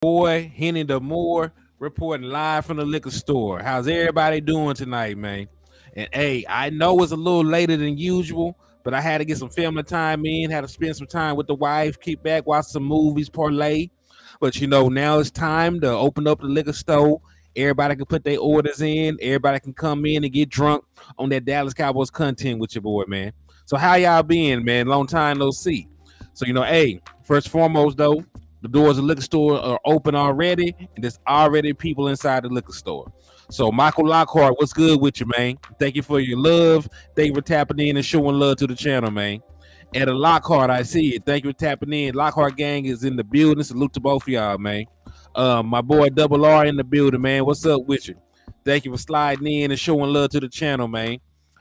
boy Hennythemoor reporting live from the liquor store. How's everybody doing tonight, man? And hey, I know it's a little later than usual, but I had to get some family time in, had to spend some time with the wife, kick back, watch some movies, parlay. But now it's time to open up the liquor store. Everybody can put their orders in. Everybody can come in and get drunk on that Dallas Cowboys content with your boy, man. So how y'all been, man? Long time no see. So hey, first and foremost though, the doors of the liquor store are open already, and there's already people inside the liquor store. So Michael Lockhart, what's good with you, man? Thank you for your love. Thank you for tapping in and showing love to the channel, man. And a Lockhart, I see it. Thank you for tapping in. Lockhart gang is in the building. Salute to both of y'all, man. My boy Double R in the building, man. What's up with you? Thank you for sliding in and showing love to the channel, man.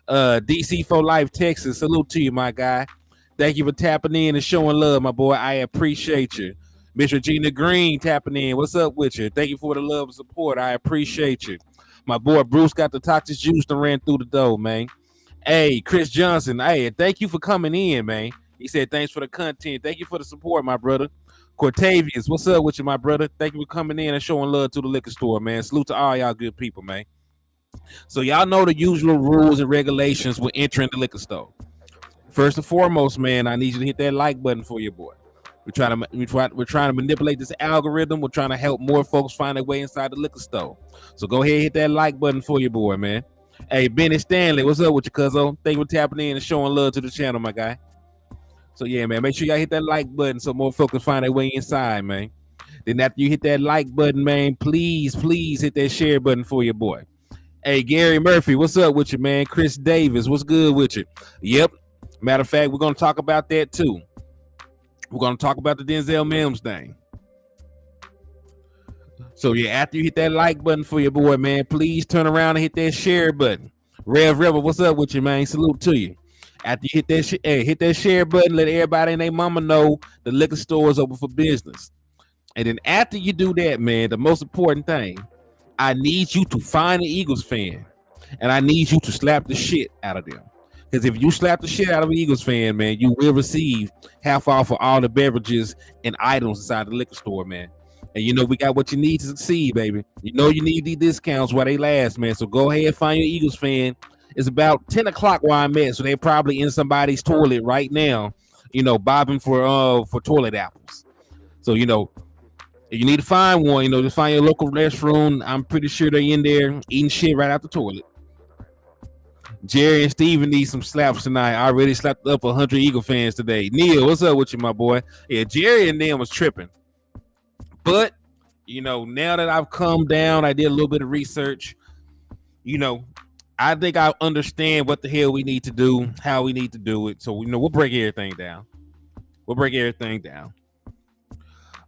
DC for Life, Texas. Salute to you, my guy. Thank you for tapping in and showing love, my boy. I appreciate you. Miss Regina Green tapping in. What's up with you? Thank you for the love and support. I appreciate you. My boy Bruce got the toxic juice that ran through the door, man. Hey, Chris Johnson. Hey, thank you for coming in, man. He said thanks for the content. Thank you for the support, my brother. Cortavius, what's up with you, my brother? Thank you for coming in and showing love to the liquor store, man. Salute to all y'all good people, man. So y'all know the usual rules and regulations when entering the liquor store. First and foremost, man, I need you to hit that like button for your boy. We're trying to manipulate this algorithm. We're trying to help more folks find their way inside the liquor store. So go ahead and hit that like button for your boy, man. Hey, Benny Stanley, what's up with you, cuzzo? Thank you for tapping in and showing love to the channel, my guy. So yeah, man, make sure y'all hit that like button so more folks can find their way inside, man. Then after you hit that like button, man, please hit that share button for your boy. Hey, Gary Murphy, what's up with you, man? Chris Davis, what's good with you? Yep. Matter of fact, we're going to talk about that too. We're going to talk about the Denzel Mims thing. So, yeah, after you hit that like button for your boy, man, please turn around and hit that share button. Rev Rebel, what's up with you, man? Salute to you. After you hit that share button, let everybody and their mama know the liquor store is open for business. And then after you do that, man, the most important thing, I need you to find an Eagles fan, and I need you to slap the shit out of them. Because if you slap the shit out of an Eagles fan, man, you will receive half off of all the beverages and items inside the liquor store, man. And we got what you need to succeed, baby. You need these discounts while they last, man. So go ahead and find your Eagles fan. It's about 10 o'clock where I'm at, so they're probably in somebody's toilet right now, bobbing for toilet apples. So, if you need to find one, just find your local restroom. I'm pretty sure they're in there eating shit right out the toilet. Jerry and Steven need some slaps tonight. I already slapped up 100 Eagle fans today. Neil, what's up with you, my boy? Yeah, Jerry and them was tripping. But, now that I've calmed down, I did a little bit of research. I think I understand what the hell we need to do, how we need to do it. So, we'll break everything down.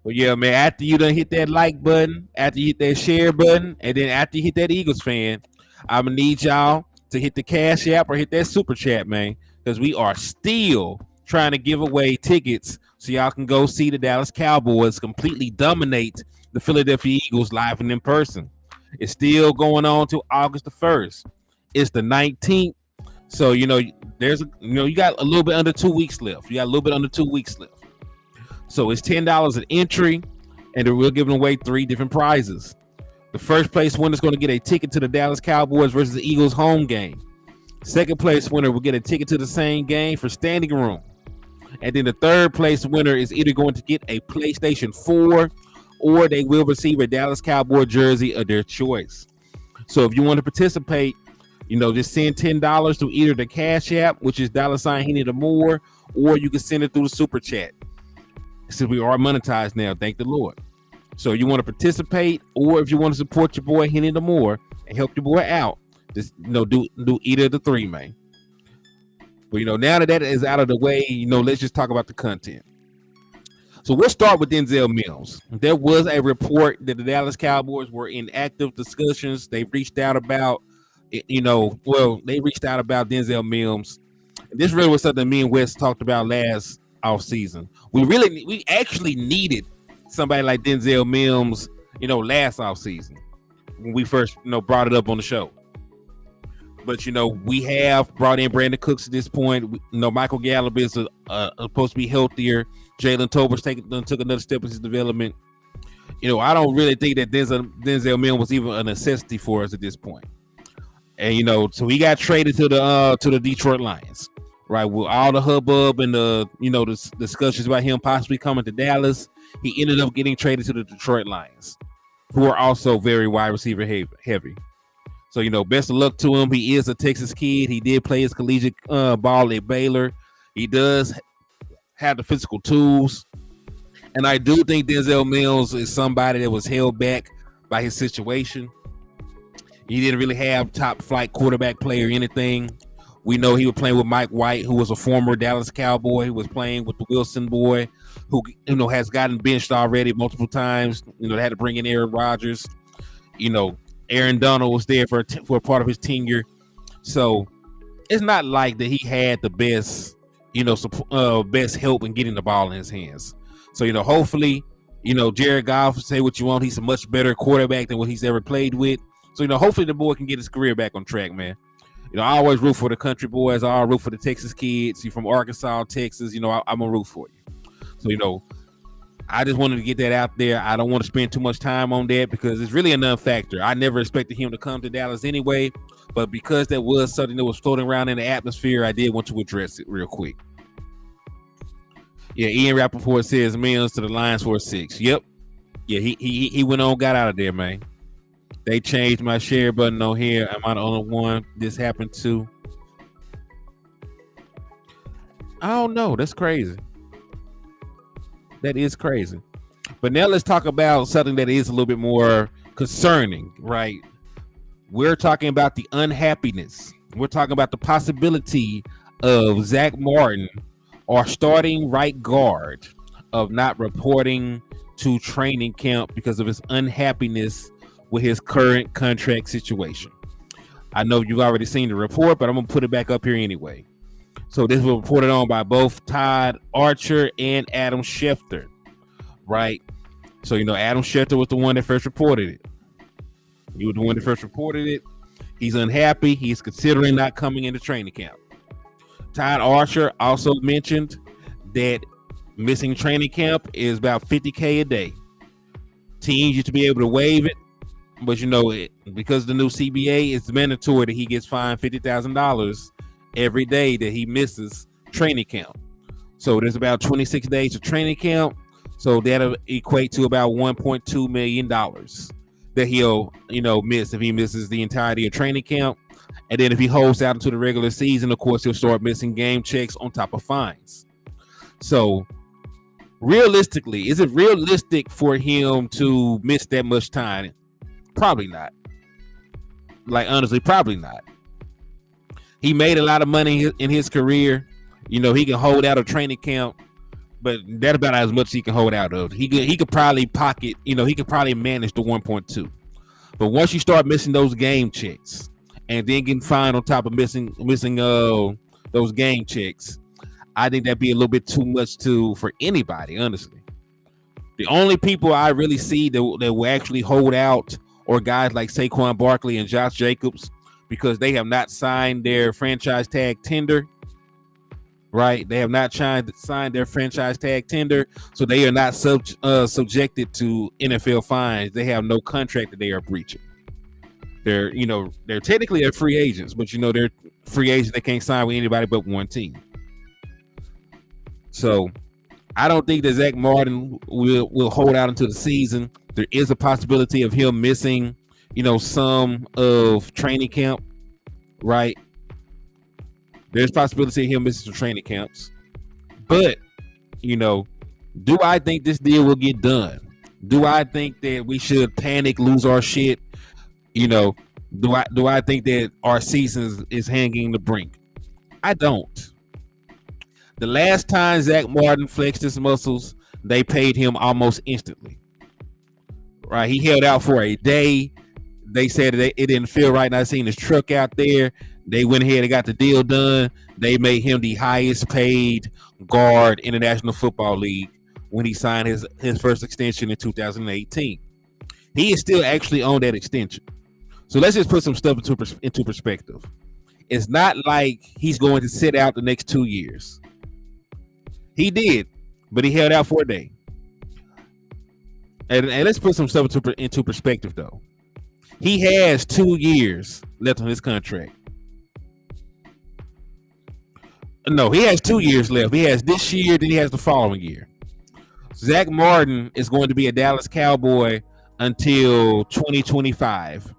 But yeah, man, after you done hit that like button, after you hit that share button, and then after you hit that Eagles fan, I'm going to need y'all to hit the Cash App or hit that Super Chat, man, because we are still trying to give away tickets so y'all can go see the Dallas Cowboys completely dominate the Philadelphia Eagles live and in person. It's still going on till August the 1st. It's the 19th. So, you got a little bit under 2 weeks left. So it's $10 an entry, and we're giving away 3 different prizes. The first place winner is going to get a ticket to the Dallas Cowboys versus the Eagles home game. Second place winner will get a ticket to the same game for standing room. And then the third place winner is either going to get a PlayStation 4 or they will receive a Dallas Cowboy jersey of their choice. So if you want to participate, just send $10 to either the Cash App, which is $Hennythemoor, or you can send it through the Super Chat. Since we are monetized now, thank the Lord. So you want to participate, or if you want to support your boy Hennythemoor and help your boy out, just do either of the 3, man. But now that is out of the way, let's just talk about the content. So we'll start with Denzel Mims. There was a report that the Dallas Cowboys were in active discussions. They reached out about, they reached out about Denzel Mims. This really was something me and Wes talked about last offseason. We actually needed somebody like Denzel Mims, last offseason when we first, brought it up on the show. But, we have brought in Brandon Cooks at this point. Michael Gallup is supposed to be healthier. Jalen Tolbert took another step in his development. I don't really think that Denzel Mims was even a necessity for us at this point. And so he got traded to the Detroit Lions, right? With all the hubbub and the discussions about him possibly coming to Dallas, he ended up getting traded to the Detroit Lions, who are also very wide receiver heavy. So best of luck to him. He is a Texas kid. He did play his collegiate ball at Baylor. He does have the physical tools, and I do think Denzel Mims is somebody that was held back by his situation. He didn't really have top flight quarterback play or anything. We know he was playing with Mike White, who was a former Dallas Cowboy. He was playing with the Wilson boy, who has gotten benched already multiple times. They had to bring in Aaron Rodgers. Aaron Donald was there for a part of his tenure. So it's not like that he had the best, best help in getting the ball in his hands. So, hopefully, Jared Goff, say what you want, he's a much better quarterback than what he's ever played with. So, hopefully the boy can get his career back on track, man. I always root for the country boys. I root for the Texas kids. You're from Arkansas, Texas. I'm going to root for you. So, I just wanted to get that out there. I don't want to spend too much time on that because it's really a non-factor. I never expected him to come to Dallas anyway, but because that was something that was floating around in the atmosphere, I did want to address it real quick. Yeah, Ian Rappaport says Mims to the Lions for a 6. Yep. Yeah, he went on, got out of there, man. They changed my share button on here. Am I the only one this happened to? I don't know. That's crazy. That is crazy. But now let's talk about something that is a little bit more concerning, right? We're talking about the unhappiness. We're talking about the possibility of Zach Martin, our starting right guard, of not reporting to training camp because of his unhappiness with his current contract situation. I know you've already seen the report, but I'm going to put it back up here anyway. So this was reported on by both Todd Archer and Adam Schefter, right? So, Adam Schefter was the one that first reported it. He was the one that first reported it. He's unhappy. He's considering not coming into training camp. Todd Archer also mentioned that missing training camp is about $50K a day. Teams used to be able to waive it, but because the new CBA, it's mandatory that he gets fined $50,000 every day that he misses training camp. So there's about 26 days of training camp. So that'll equate to about $1.2 million that he'll, miss if he misses the entirety of training camp. And then if he holds out into the regular season, of course, he'll start missing game checks on top of fines. So realistically, is it realistic for him to miss that much time? Probably not. Like, honestly, probably not. He made a lot of money in his career. He can hold out of training camp, but that's about as much as he can hold out of. He could probably pocket, he could probably manage the 1.2. But once you start missing those game checks and then getting fined on top of missing those game checks, I think that'd be a little bit too much for anybody, honestly. The only people I really see that will actually hold out are guys like Saquon Barkley and Josh Jacobs, because they have not signed their franchise tag tender, right? They have not signed their franchise tag tender, so they are not subjected to NFL fines. They have no contract that they are breaching. They're technically free agents, but they're free agents that can't sign with anybody but one team. So I don't think that Zach Martin will hold out until the season. There is a possibility of him missing, some of training camp, right? There's a possibility of him missing some training camps. But, do I think this deal will get done? Do I think that we should panic, lose our shit? Do I think that our season is hanging the brink? I don't. The last time Zach Martin flexed his muscles, they paid him almost instantly. Right? He held out for a day. They said that it didn't feel right. Not seeing his truck out there. They went ahead and got the deal done. They made him the highest paid guard in the National Football League when he signed his first extension in 2018. He is still actually on that extension. So let's just put some stuff into perspective. It's not like he's going to sit out the next 2 years. He did, but he held out for a day. And let's put some stuff into perspective, though. He has 2 years left on his contract. No, he has 2 years left. He has this year, then he has the following year. Zach Martin is going to be a Dallas Cowboy until 2025.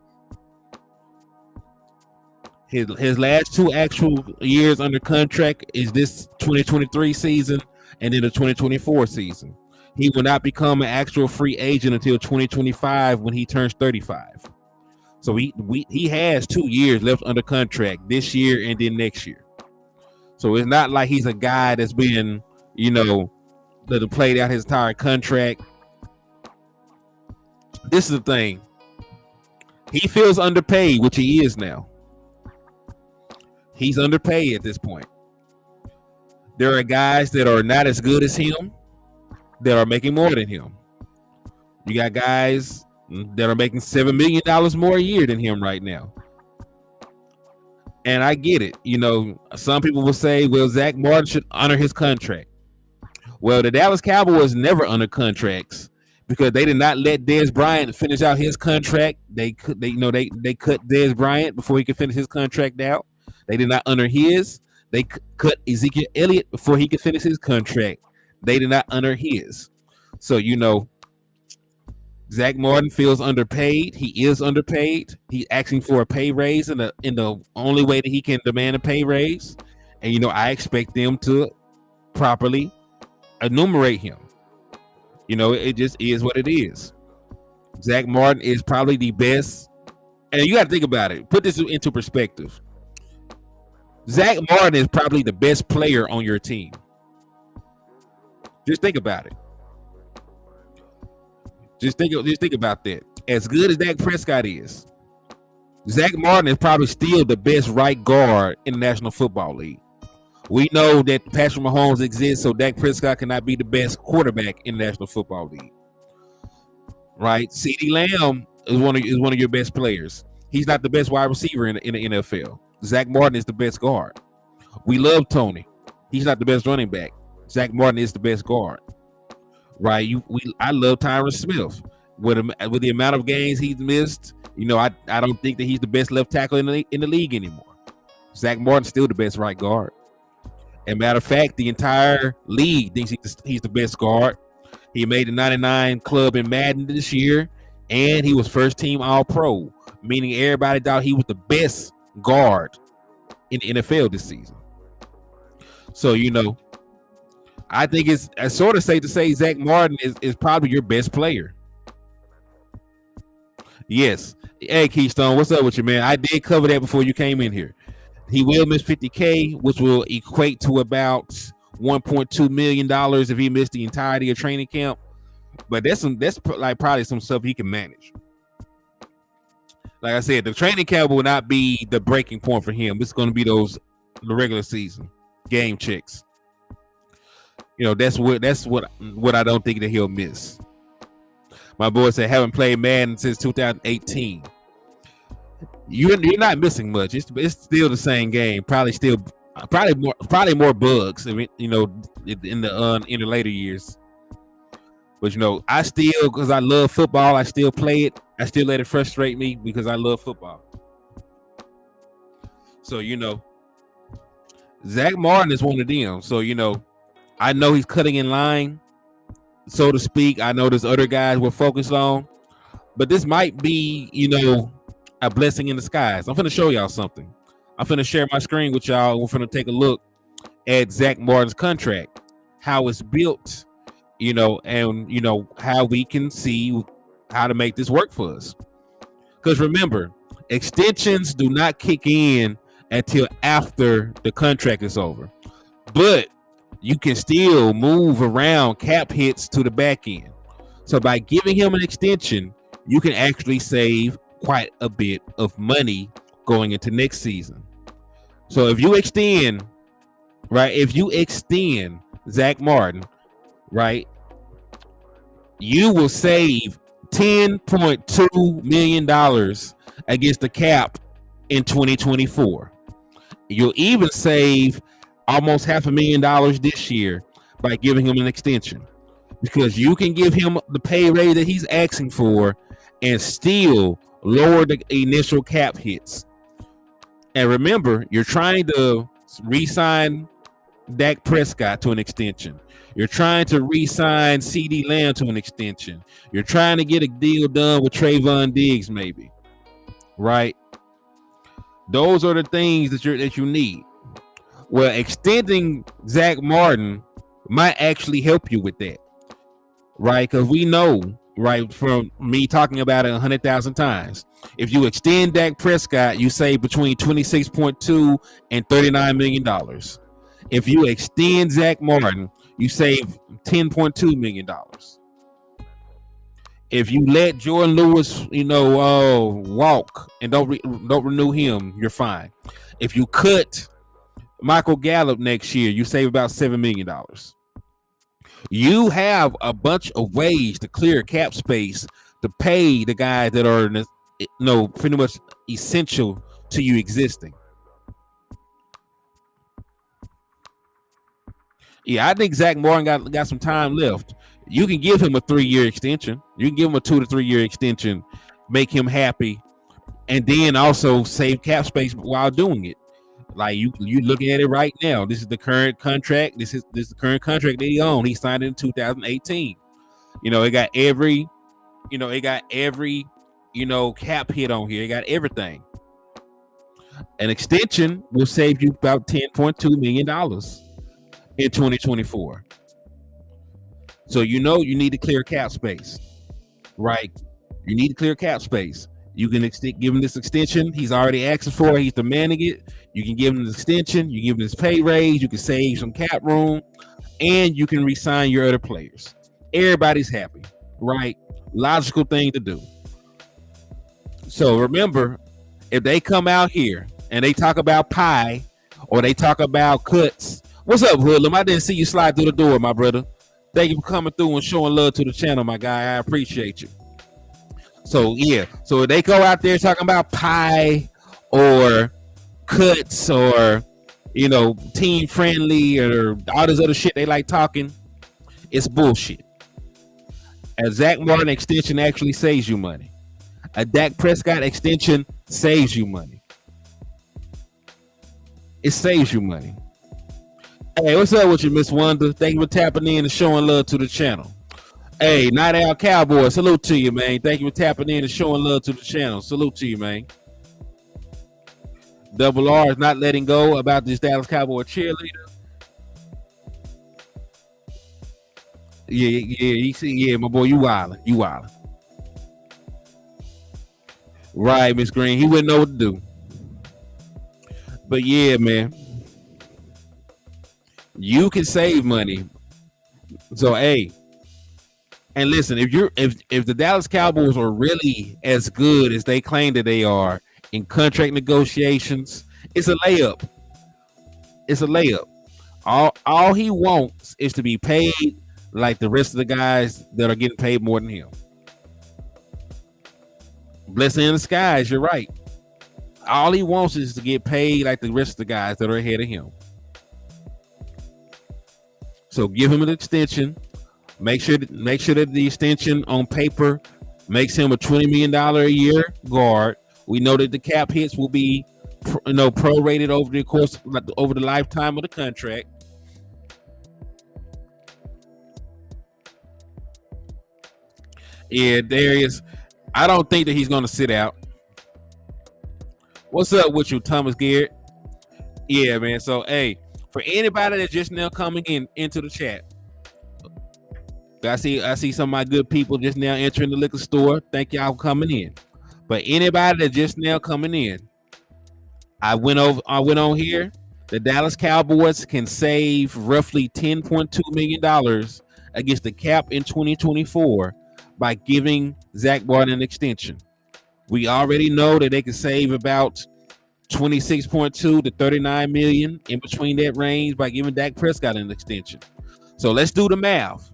His last 2 actual years under contract is this 2023 season and then the 2024 season. He will not become an actual free agent until 2025 when he turns 35. So he has 2 years left under contract this year and then next year. So it's not like he's a guy that's been, that played out his entire contract. This is the thing. He feels underpaid, which he is now. He's underpaid at this point. There are guys that are not as good as him that are making more than him. You got guys that are making $7 million more a year than him right now. And I get it. Some people will say, well, Zach Martin should honor his contract. Well, the Dallas Cowboys never honor contracts because they did not let Dez Bryant finish out his contract. They cut Dez Bryant before he could finish his contract out. They did not honor his. They cut Ezekiel Elliott before he could finish his contract. They did not honor his. So, Zach Martin feels underpaid. He is underpaid. He's asking for a pay raise in the only way that he can demand a pay raise. And, I expect them to properly enumerate him. It just is what it is. Zach Martin is probably the best. And you got to think about it. Put this into perspective. Zach Martin is probably the best player on your team. Just think about it. Just think about that. As good as Dak Prescott is, Zach Martin is probably still the best right guard in the National Football League. We know that Patrick Mahomes exists, so Dak Prescott cannot be the best quarterback in the National Football League. Right? CeeDee Lamb is one of your best players. He's not the best wide receiver in the NFL. Zach Martin is the best guard. We love Tony. He's not the best running back. Zach Martin is the best guard. Right? I love Tyron Smith. With the amount of games he's missed, I don't think that he's the best left tackle in the league anymore. Zach Martin's still the best right guard. And matter of fact, the entire league thinks he's the best guard. He made the 99 club in Madden this year, and he was first team All-Pro, meaning everybody thought he was the best guard in the NFL this season. So, I think it's sort of safe to say Zach Martin is probably your best player. Yes. Hey, Keystone, what's up with you, man? I did cover that before you came in here. He will miss $50K, which will equate to about $1.2 million if he missed the entirety of training camp. But that's like probably some stuff he can manage. Like I said, the training camp will not be the breaking point for him. It's going to be the regular season game checks. That's what I don't think that he'll miss. My boy said, haven't played Madden since 2018. You're not missing much. It's still the same game. Probably more bugs. I mean, in the later years. But I still, because I love football, I still play it. I still let it frustrate me because I love football. So Zach Martin is one of them. So I know he's cutting in line, so to speak. I know there's other guys we're focused on, but this might be a blessing in disguise. I'm going to show y'all something. I'm going to share my screen with y'all. We're going to take a look at Zach Martin's contract, how it's built, and how we can see how to make this work for us. Because remember, extensions do not kick in until after the contract is over, but you can still move around cap hits to the back end. So by giving him an extension, you can actually save quite a bit of money going into next season. So if you extend Zach Martin, right, you will save $10.2 million against the cap in 2024. You'll even save almost $500,000 this year by giving him an extension. because you can give him the pay rate that he's asking for and still lower the initial cap hits. And remember, you're trying to re-sign Dak Prescott to an extension. You're trying to re-sign CeeDee Lamb to an extension. You're trying to get a deal done with Trayvon Diggs, maybe. Right? Those are the things that you need. Well, extending Zach Martin might actually help you with that. Right? Because we know, right, from me talking about it 100,000 times, if you extend Dak Prescott, you save between $26.2 and $39 million. If you extend Zach Martin, you save $10.2 million. If you let Jordan Lewis, walk and don't renew him, you're fine. If you cut Michael Gallup next year, you save about $7 million. You have a bunch of ways to clear cap space to pay the guys that are, pretty much essential to you existing. Yeah, I think Zach Martin got some time left. You can give him a 3-year extension. You can give him a 2 to 3 year extension, make him happy, and then also save cap space while doing it. Like you looking at it right now. This is the current contract. This is the current contract that he owned. He signed it in 2018. It got every cap hit on here. It got everything. An extension will save you about $10.2 million in 2024. So you need to clear cap space, right? You need to clear cap space. You can give him this extension. He's already asking for it. He's demanding it. You can give him this extension. You give him this pay raise. You can save some cap room, and you can re-sign your other players. Everybody's happy, right? Logical thing to do. So remember, if they come out here and they talk about pie or they talk about cuts, what's up, Hoodlum? I didn't see you slide through the door, my brother. Thank you for coming through and showing love to the channel, my guy. I appreciate you. So yeah, so if they go out there talking about pie or cuts or team friendly or all this other shit they like talking, it's bullshit. A Zach Martin extension actually saves you money. A Dak Prescott extension saves you money. It saves you money. Hey, what's up with you, Miss Wonder? Thank you for tapping in and showing love to the channel. Hey, Night Owl Cowboy, salute to you, man. Thank you for tapping in and showing love to the channel. Salute to you, man. Double R is not letting go about this Dallas Cowboy cheerleader. Yeah, my boy, you wildin'. Right, Miss Green, he wouldn't know what to do. But yeah, man, you can save money. So hey, and listen, if the Dallas Cowboys are really as good as they claim that they are in contract negotiations, it's a layup. It's a layup. All he wants is to be paid like the rest of the guys that are getting paid more than him. Blessing in the skies, you're right. All he wants is to get paid like the rest of the guys that are ahead of him. So give him an extension. Make sure that the extension on paper makes him a $20 million a year guard. We know that the cap hits will be prorated over the course over the lifetime of the contract. Yeah, Darius, I don't think that he's going to sit out. What's up with you, Thomas Garrett? Yeah, man. So, hey, for anybody that's just now coming into the chat, I see some of my good people just now entering the liquor store. Thank y'all for coming in. But anybody that's just now coming in, I went on here. The Dallas Cowboys can save roughly $10.2 million against the cap in 2024 by giving Zach Martin an extension. We already know that they can save about 26.2 to 39 million in between that range by giving Dak Prescott an extension. So let's do the math.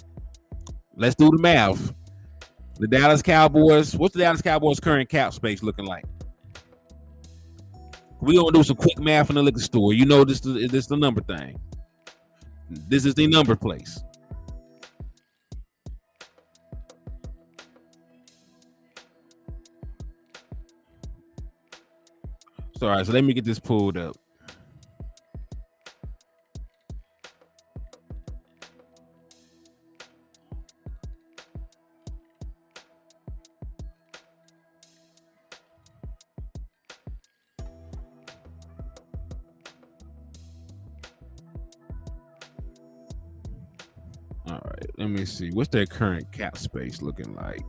The Dallas Cowboys, what's the Dallas Cowboys' current cap space looking like? We're going to do some quick math in the liquor store. This is the number thing. This is the number place. So, all right, so let me get this pulled up. All right, let me see. What's their current cap space looking like?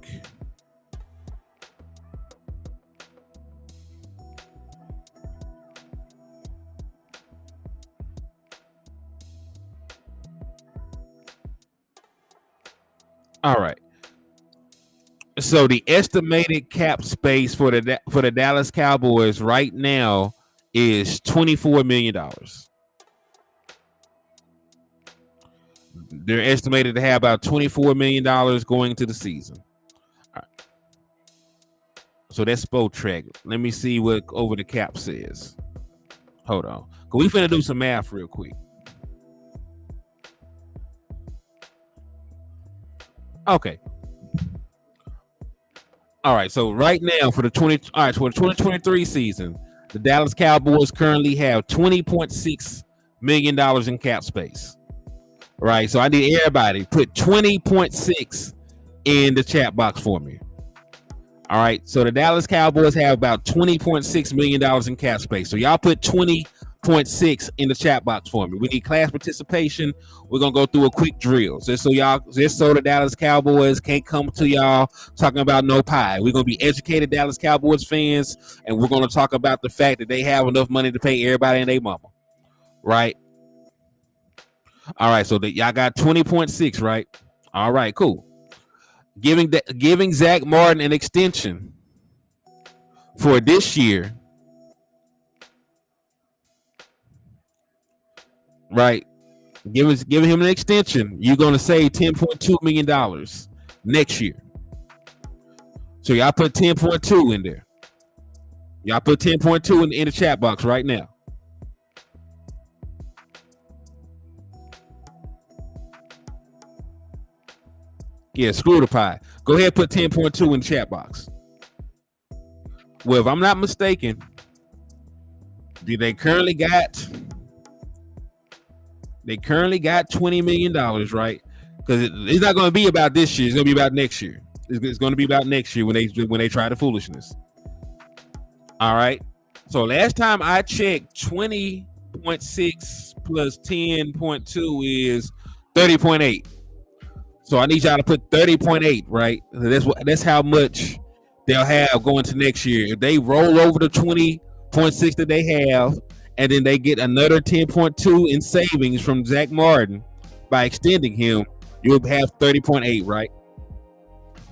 All right. So the estimated cap space for the Dallas Cowboys right now is $24 million. They're estimated to have about $24 million going into the season. All right. So that's Spotrac. Let me see what over the cap says. Hold on. We finna do some math real quick. Okay. All right. So right now for the 2023 season, the Dallas Cowboys currently have $20.6 million in cap space. Right. So I need everybody put 20.6 in the chat box for me. All right. So the Dallas Cowboys have about $20.6 million in cap space. So y'all put 20.6 in the chat box for me. We need class participation. We're gonna go through a quick drill. Just so the Dallas Cowboys can't come to y'all talking about no pie. We're gonna be educated Dallas Cowboys fans, and we're gonna talk about the fact that they have enough money to pay everybody and their mama. Right. All right, so y'all got 20.6, right? All right, cool. Giving Zach Martin an extension for this year, right? Giving him an extension, you're gonna save $10.2 million next year. So y'all put 10.2 in there. Y'all put 10.2 in the chat box right now. Yeah, screw the pie. Go ahead, put 10.2 in the chat box. Well, if I'm not mistaken, they currently got $20 million, right? Because it's not going to be about this year. It's going to be about next year. It's going to be about next year when they try the foolishness. All right. So last time I checked, 20.6 plus 10.2 is 30.8. So I need y'all to put 30.8, right? That's how much they'll have going to next year. If they roll over the 20.6 that they have, and then they get another 10.2 in savings from Zach Martin by extending him, you'll have 30.8, right?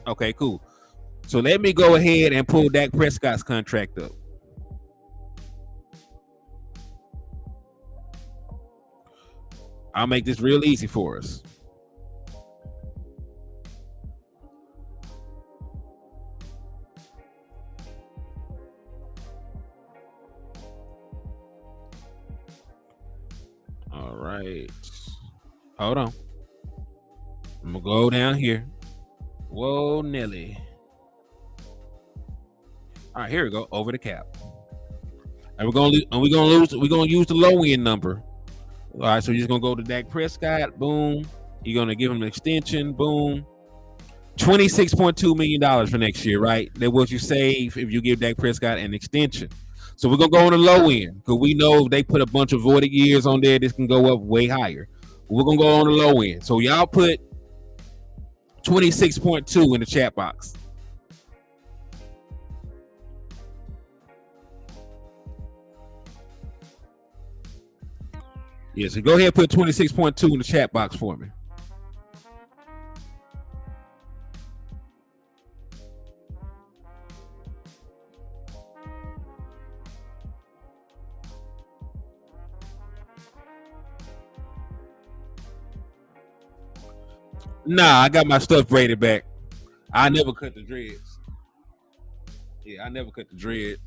Okay, cool. So let me go ahead and pull Dak Prescott's contract up. I'll make this real easy for us. All right. Hold on. I'm gonna go down here. Whoa, Nelly. All right, here we go. Over the cap. And we're gonna use the low end number. All right, so you're just gonna go to Dak Prescott. Boom. You're gonna give him an extension. Boom. $26.2 million for next year, right? That's what you save if you give Dak Prescott an extension. So we're gonna go on the low end because we know if they put a bunch of voided years on there, this can go up way higher. We're gonna go on the low end. So y'all put 26.2 in the chat box. Yeah, so go ahead and put 26.2 in the chat box for me. Nah, I got my stuff braided back. I never cut the dreads. Yeah, I never cut the dread.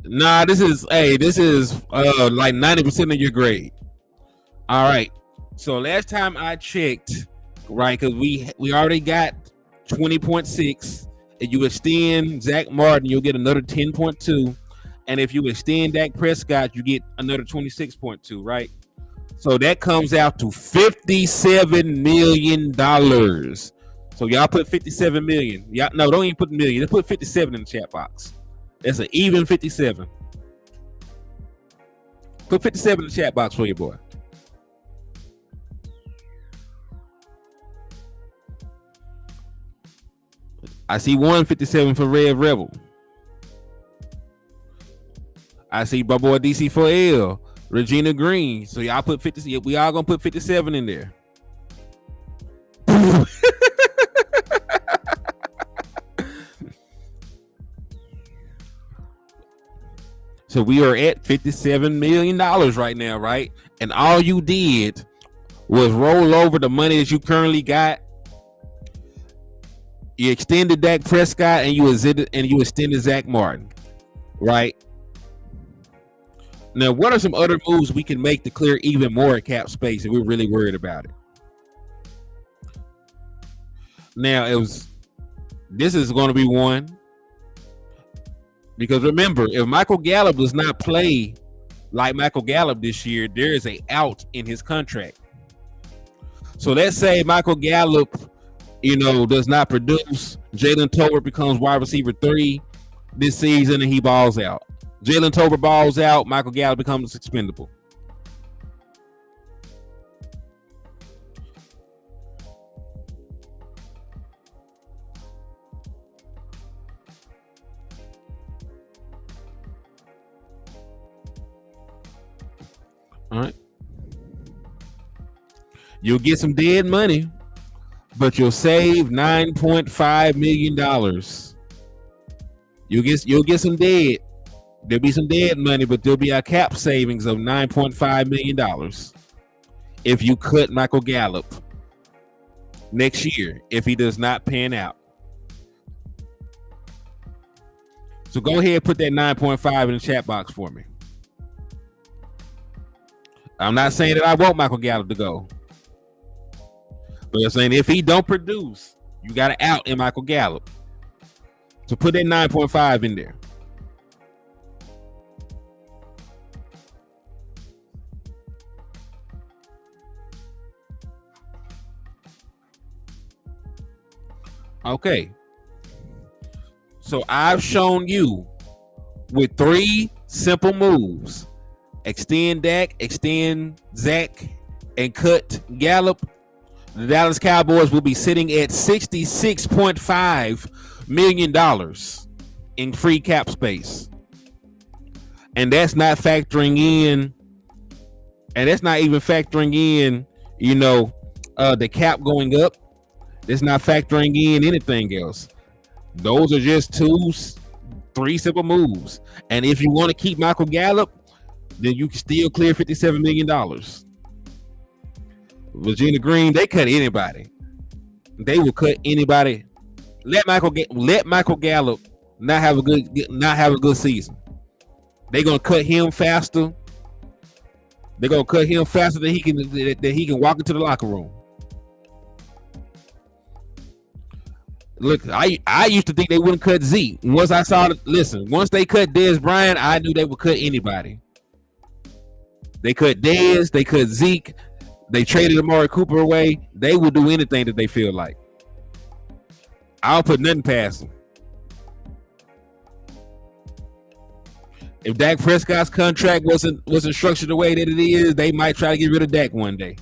Nah, this is like 90% of your grade. All right. So last time I checked, right, because we already got 20.6 and you extend Zach Martin, you'll get another 10.2. And if you extend Dak Prescott, you get another 26.2, right? So that comes out to $57 million. So y'all put 57 million. Y'all, no, don't even put million. Just put 57 in the chat box. That's an even 57. Put 57 in the chat box for your boy. I see 157 for Red Rebel. I see my boy DC4L, Regina Green. So y'all put 50. We all gonna put 57 in there. So we are at $57 million right now, right? And all you did was roll over the money that you currently got. You extended Dak Prescott and you extended Zach Martin, right? Now, what are some other moves we can make to clear even more cap space if we're really worried about it? Now, this is going to be one. Because remember, if Michael Gallup does not play like Michael Gallup this year, there is a out in his contract. So let's say Michael Gallup, does not produce. Jalen Tolbert becomes wide receiver 3 this season and he balls out. Jalen Tolbert balls out, Michael Gallup becomes expendable. All right. You'll get some dead money, but you'll save $9.5 million. You'll get some dead. There'll be some dead money, but there'll be a cap savings of $9.5 million if you cut Michael Gallup next year if he does not pan out. So go ahead and put that 9.5 in the chat box for me. I'm not saying that I want Michael Gallup to go. But I'm saying if he don't produce, you got to out in Michael Gallup. So put that 9.5 in there. Okay. So I've shown you with 3 simple moves. Extend Dak, extend Zach, and cut Gallup. The Dallas Cowboys will be sitting at $66.5 million in free cap space. And that's not factoring in, and that's not even factoring in, the cap going up. That's not factoring in anything else. Those are just 3 simple moves. And if you want to keep Michael Gallup, then you can still clear $57 million. Regina Green, they cut anybody. They will cut anybody. Let Michael Gallup not have a good season. They're gonna cut him faster. They're gonna cut him faster than he can walk into the locker room. Look, I used to think they wouldn't cut Zeke. Once they cut Dez Bryant, I knew they would cut anybody. They cut Dez, they cut Zeke, they traded Amari Cooper away. They will do anything that they feel like. I'll put nothing past them. If Dak Prescott's contract wasn't structured the way that it is, they might try to get rid of Dak one day.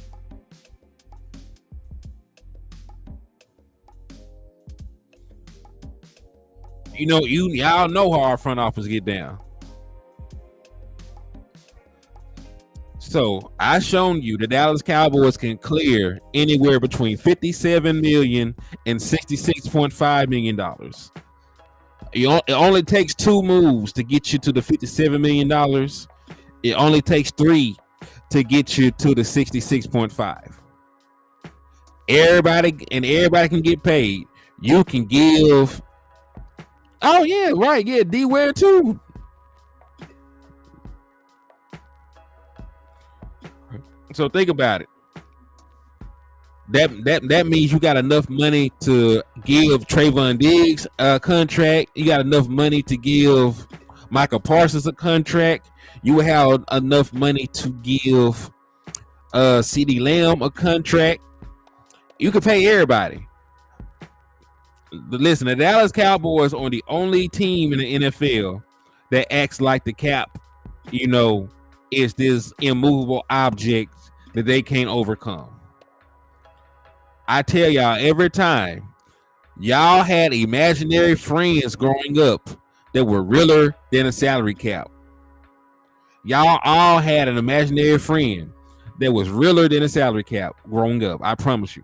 Y'all know how our front office get down. So I shown you the Dallas Cowboys can clear anywhere between $57 million and $66.5 million. It only takes 2 moves to get you to the $57 million. It only takes 3 to get you to the 66.5. Everybody can get paid. You can give. Oh yeah, right. Yeah, D-Ware too. So think about it. That means you got enough money to give Trayvon Diggs a contract. You got enough money to give Michael Parsons a contract. You have enough money to give CD Lamb a contract. You can pay everybody. Listen, the Dallas Cowboys are the only team in the NFL that acts like the cap, is this immovable object that they can't overcome. I tell y'all every time, y'all had imaginary friends growing up that were realer than a salary cap. Y'all all had an imaginary friend that was realer than a salary cap growing up. I promise you.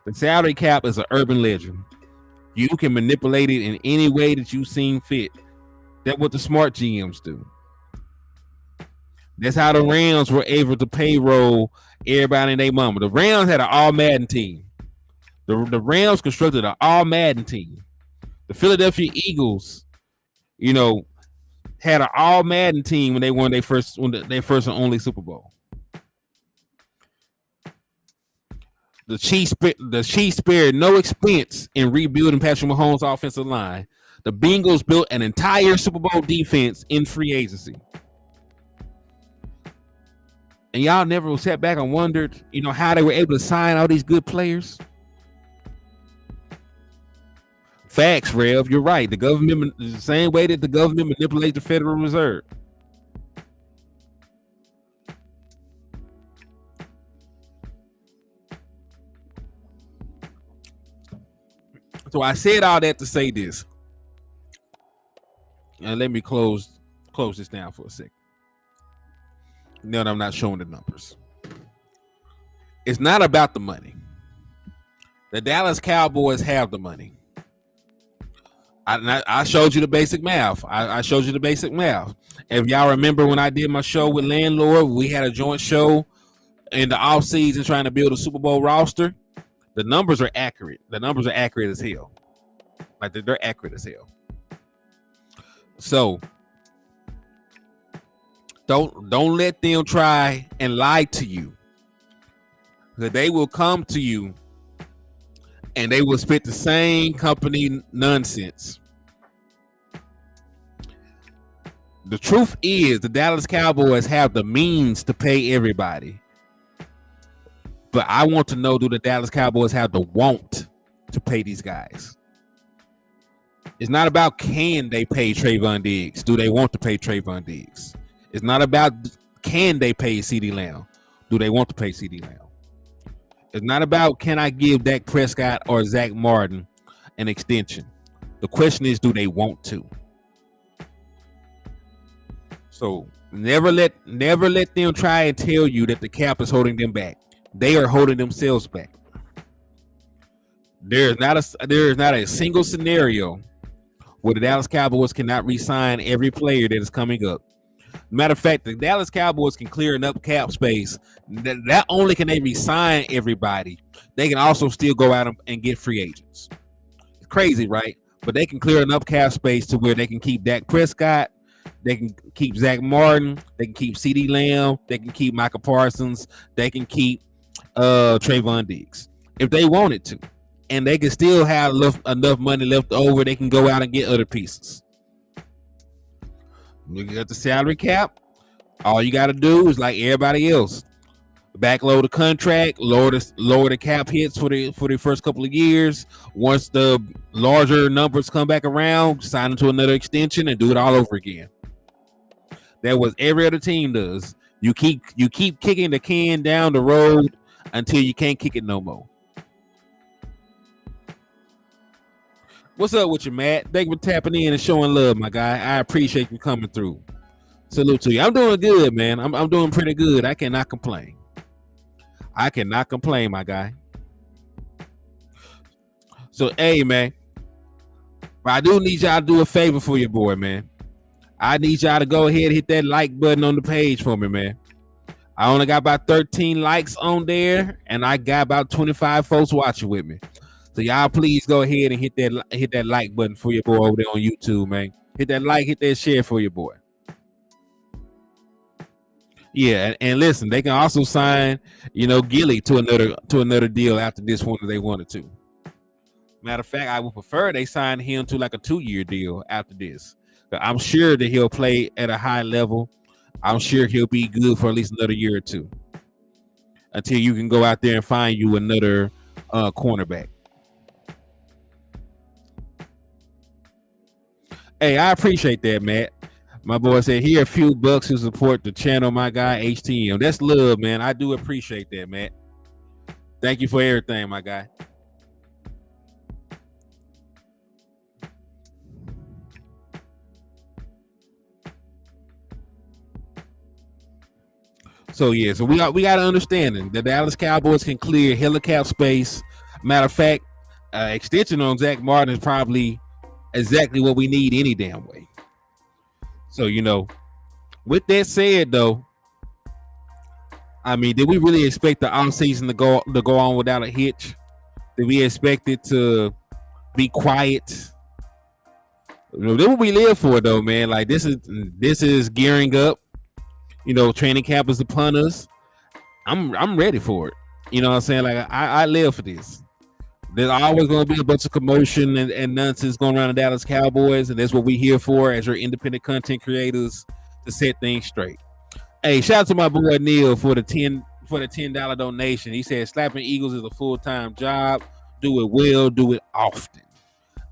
The salary cap is an urban legend. You can manipulate it in any way that you seem fit. That's what the smart GMs do. That's how the Rams were able to payroll everybody and their mama. The Rams had an all-Madden team. The Rams constructed an all-Madden team. The Philadelphia Eagles, had an all-Madden team when they won their first and only Super Bowl. The Chiefs spared no expense in rebuilding Patrick Mahomes' offensive line. The Bengals built an entire Super Bowl defense in free agency. And y'all never sat back and wondered, how they were able to sign all these good players? Facts, Rev. You're right. The government, the same way that the government manipulates the Federal Reserve. So I said all that to say this. And let me close this down for a second. Now that I'm not showing the numbers. It's not about the money. The Dallas Cowboys have the money. I showed you the basic math. I showed you the basic math. If y'all remember when I did my show with Landlord, we had a joint show in the off season trying to build a Super Bowl roster. The numbers are accurate. The numbers are accurate as hell. Like they're accurate as hell. So don't let them try and lie to you. Because they will come to you and they will spit the same company nonsense. The truth is the Dallas Cowboys have the means to pay everybody. But I want to know, do the Dallas Cowboys have the want to pay these guys? It's not about can they pay Trayvon Diggs. Do they want to pay Trayvon Diggs? It's not about can they pay CD Lamb. Do they want to pay CD Lamb? It's not about can I give Dak Prescott or Zach Martin an extension. The question is, do they want to? So never let them try and tell you that the cap is holding them back. They are holding themselves back. There is not a single scenario where the Dallas Cowboys cannot re-sign every player that is coming up. Matter of fact, the Dallas Cowboys can clear enough cap space. Not only can they re-sign everybody, they can also still go out and get free agents. It's crazy, right? But they can clear enough cap space to where they can keep Dak Prescott, they can keep Zach Martin, they can keep CD Lamb, they can keep Michael Parsons, they can keep Trayvon Diggs if they wanted to. And they can still have enough money left over. They can go out and get other pieces. You got the salary cap. All you got to do is like everybody else, backload the contract, lower the cap hits for the first couple of years. Once the larger numbers come back around, sign into another extension and do it all over again. That's what every other team does. You keep kicking the can down the road until you can't kick it no more. What's up with you, Matt? Thank you for tapping in and showing love, my guy. I appreciate you coming through. Salute to you. I'm doing good, man. I'm doing pretty good. I cannot complain. My guy. So, hey, man. I do need y'all to do a favor for your boy, man. I need y'all to go ahead and hit that like button on the page for me, man. I only got about 13 likes on there, and I got about 25 folks watching with me. So y'all please go ahead and hit that like button for your boy over there on YouTube, man. Hit that like, hit that share for your boy. Yeah, and listen, they can also sign, Gilly to another deal after this one if they wanted to. Matter of fact, I would prefer they sign him to like a 2-year deal after this. I'm sure that he'll play at a high level. I'm sure he'll be good for at least another year or two until you can go out there and find you another cornerback. Hey, I appreciate that, Matt. My boy said, here a few bucks to support the channel, my guy, HTM. That's love, man. I do appreciate that, Matt. Thank you for everything, my guy. So yeah, so we got to understand that the Dallas Cowboys can clear helicap space. Matter of fact, extension on Zach Martin is probably exactly what we need any damn way. So with that said, though, I mean, did we really expect the offseason to go on without a hitch? Did we expect it to be quiet? That's what we live for, though, man. Like this is gearing up. Training camp is upon us. I'm ready for it. You know what I'm saying? Like I live for this. There's always going to be a bunch of commotion and nonsense going around the Dallas Cowboys, and that's what we're here for as your independent content creators to set things straight. Hey, shout out to my boy Neil for the $10 donation. He said slapping Eagles is a full-time job. Do it well, do it often.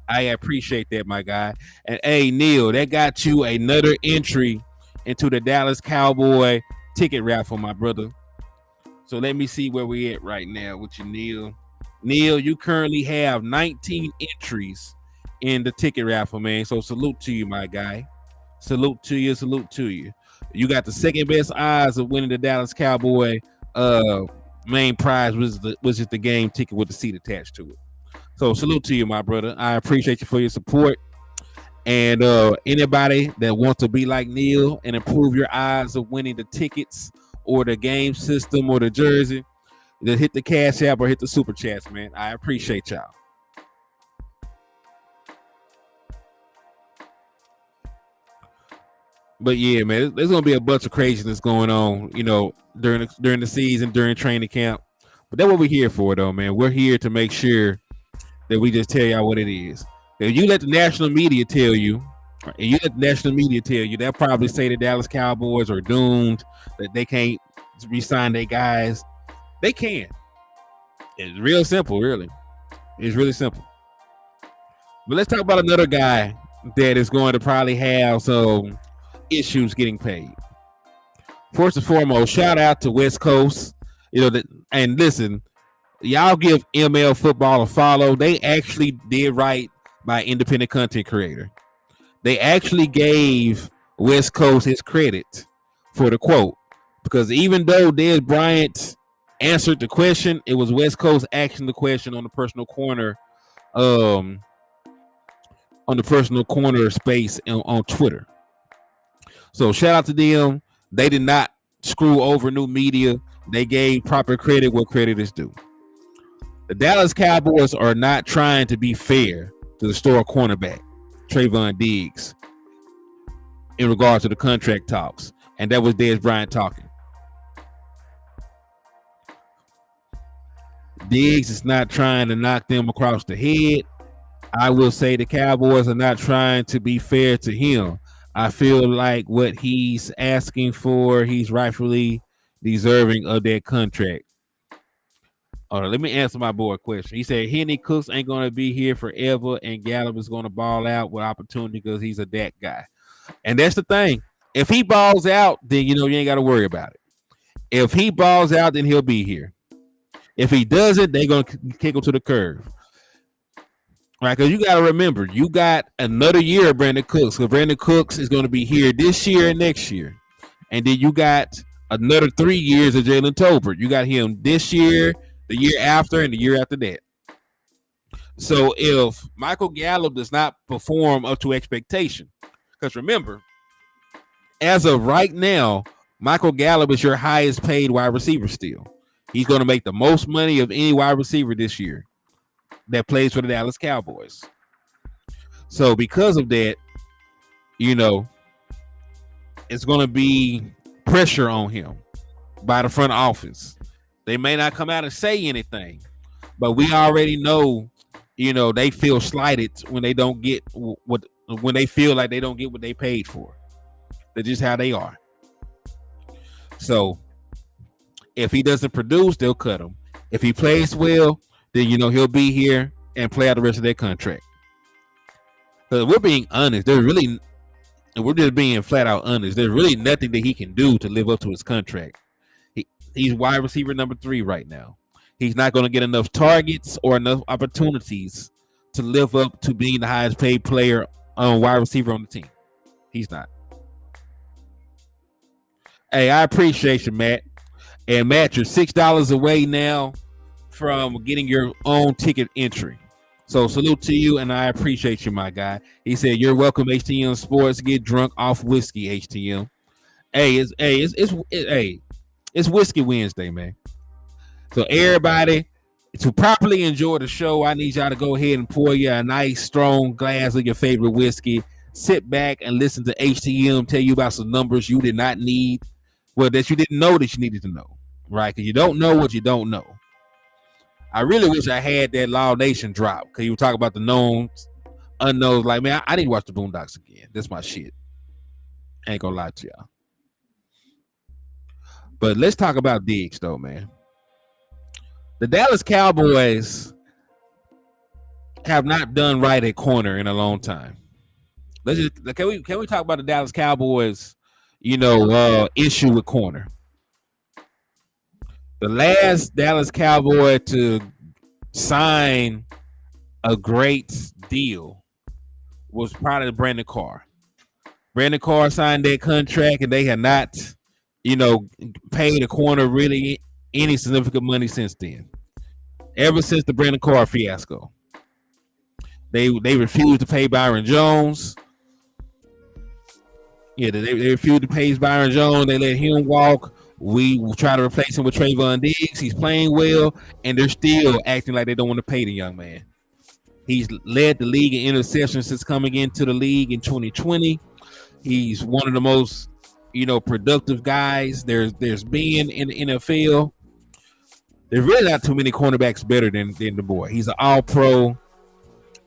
I appreciate that, my guy. And hey, Neil, that got you another entry into the Dallas Cowboy ticket raffle, my brother. So let me see where we at right now with you, Neil. Neil, you currently have 19 entries in the ticket raffle, man. So salute to you, my guy. Salute to you. Salute to you. You got the second best odds of winning the Dallas Cowboy main prize, which is the game ticket with the seat attached to it. So salute to you, my brother. I appreciate you for your support. And anybody that wants to be like Neil and improve your odds of winning the tickets or the game system or the jersey, just hit the Cash App or hit the Super Chats, man. I appreciate y'all. But yeah, man, there's gonna be a bunch of craziness going on, during the season, during training camp. But that's what we're here for, though, man. We're here to make sure that we just tell y'all what it is. If you let the national media tell you, they'll probably say the Dallas Cowboys are doomed, that they can't re-sign their guys. They can. It's real simple, really. It's really simple. But let's talk about another guy that is going to probably have some issues getting paid. First and foremost, shout out to West Coast. And listen, y'all give ML Football a follow. They actually did right by independent content creator. They actually gave West Coast his credit for the quote, because even though Dez Bryant answered the question, it was West Coast asking the question on the personal corner, space on Twitter. So shout out to them. They did not screw over new media. They gave proper credit where credit is due. The Dallas Cowboys are not trying to be fair to the star cornerback, Trayvon Diggs, in regard to the contract talks. And that was Dez Bryant talking. Diggs is not trying to knock them across the head. I will say the Cowboys are not trying to be fair to him. I feel like what he's asking for, he's rightfully deserving of that contract. All right, let me answer my boy a question. He said Henny Cooks ain't going to be here forever, and Gallup is going to ball out with opportunity because he's a Dak guy. And that's the thing. If he balls out, then you ain't got to worry about it. If he balls out, then he'll be here. If he doesn't, they're going to kick him to the curb. Right, because you got to remember, you got another year of Brandon Cooks. Because Brandon Cooks is going to be here this year and next year. And then you got another 3 years of Jalen Tolbert. You got him this year, the year after, and the year after that. So if Michael Gallup does not perform up to expectation, because remember, as of right now, Michael Gallup is your highest paid wide receiver still. He's going to make the most money of any wide receiver this year that plays for the Dallas Cowboys. So because of that, it's going to be pressure on him by the front office. They may not come out and say anything, but we already know, they feel slighted when they don't get when they feel like they don't get what they paid for. That's just how they are. So if he doesn't produce, they'll cut him. If he plays well, then he'll be here and play out the rest of their contract. But we're being honest. We're just being flat out honest. There's really nothing that he can do to live up to his contract. He's wide receiver number 3 right now. He's not going to get enough targets or enough opportunities to live up to being the highest paid player on wide receiver on the team. He's not. Hey, I appreciate you, Matt. And Matt, you're $6 away now from getting your own ticket entry. So salute to you, and I appreciate you, my guy. He said, "You're welcome, HTM Sports. Get drunk off whiskey, HTM." It's Whiskey Wednesday, man. So everybody, to properly enjoy the show, I need y'all to go ahead and pour you a nice, strong glass of your favorite whiskey. Sit back and listen to HTM tell you about some numbers you did not need, that you didn't know that you needed to know, right? Because you don't know what you don't know. I really wish I had that Law Nation drop, because you were talking about the knowns, unknowns. Like, man, I need to watch the Boondocks again. That's my shit. I ain't gonna lie to y'all. But let's talk about Diggs, though, man. The Dallas Cowboys have not done right at corner in a long time. Can we talk about the Dallas Cowboys, issue with corner? The last Dallas Cowboy to sign a great deal was probably Brandon Carr. Brandon Carr signed that contract, and they had not, paid a corner really any significant money since then. Ever since the Brandon Carr fiasco, they refused to pay Byron Jones. Yeah, they refused to pay Byron Jones. They let him walk. We will try to replace him with Trayvon Diggs. He's playing well, and they're still acting like they don't want to pay the young man. He's led the league in interceptions since coming into the league in 2020. He's one of the most, productive guys there's been in the NFL. There's really not too many cornerbacks better than the boy. He's an all-pro.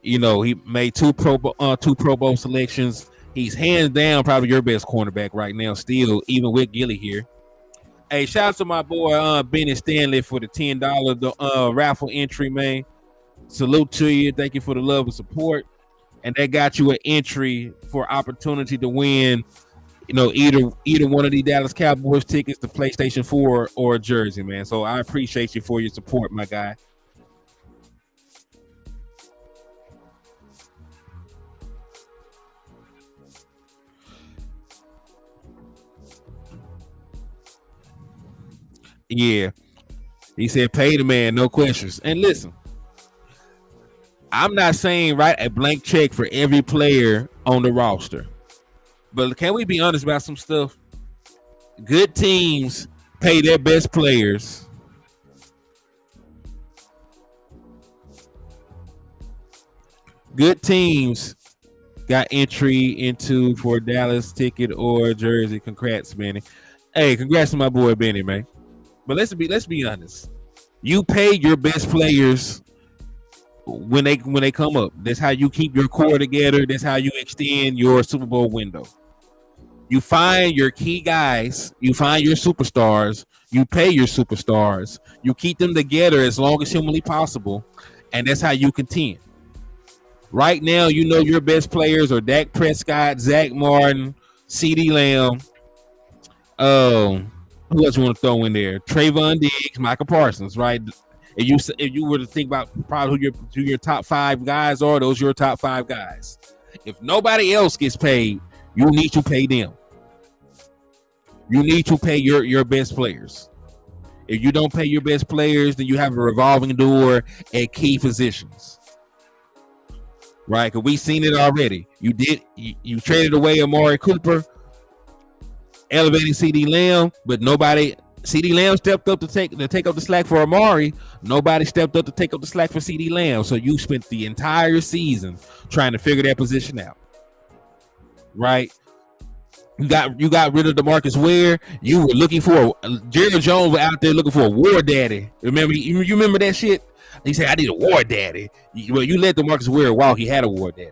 He made two Pro Bowl selections. He's hands down probably your best cornerback right now, still, even with Gilly here. Hey, shout out to my boy Benny Stanley for the $10 raffle entry, man. Salute to you. Thank you for the love and support. And that got you an entry for opportunity to win, either one of these Dallas Cowboys tickets, the PlayStation 4 or a jersey, man. So I appreciate you for your support, my guy. Yeah. He said, pay the man, no questions. And listen, I'm not saying write a blank check for every player on the roster. But can we be honest about some stuff? Good teams pay their best players. Good teams got entry into for Dallas ticket or jersey. Congrats, Benny. Hey, congrats to my boy Benny, man. But let's be honest. You pay your best players when they come up. That's how you keep your core together. That's how you extend your Super Bowl window. You find your key guys. You find your superstars. You pay your superstars. You keep them together as long as humanly possible, and that's how you contend. Right now, your best players are Dak Prescott, Zach Martin, CeeDee Lamb. Who else you want to throw in there? Trayvon Diggs, Michael Parsons, right? If you were to think about probably who your top 5 guys are, those are your top 5 guys. If nobody else gets paid, you need to pay them. You need to pay your best players. If you don't pay your best players, then you have a revolving door at key positions. Right? Because we've seen it already. You traded away Amari Cooper, elevating CeeDee Lamb, but CeeDee Lamb stepped up to take up the slack for Amari. Nobody stepped up to take up the slack for CeeDee Lamb. So you spent the entire season trying to figure that position out. Right? You got rid of DeMarcus Ware. You were looking for Jerry Jones was out there looking for a war daddy. Remember you remember that shit? He said, "I need a war daddy." Well, you let DeMarcus Ware walk. He had a war daddy.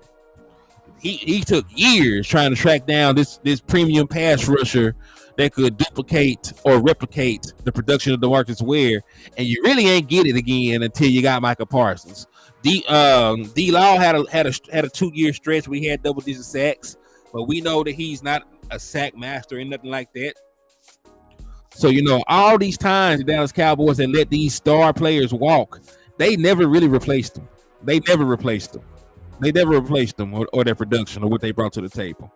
He took years trying to track down this premium pass rusher that could duplicate or replicate the production of DeMarcus Ware, and you really ain't get it again until you got Micah Parsons. D Law had a 2-year stretch where he had double-digit sacks, but we know that he's not a sack master and nothing like that. So all these times the Dallas Cowboys that let these star players walk, they never really replaced them. They never replaced them or their production or what they brought to the table.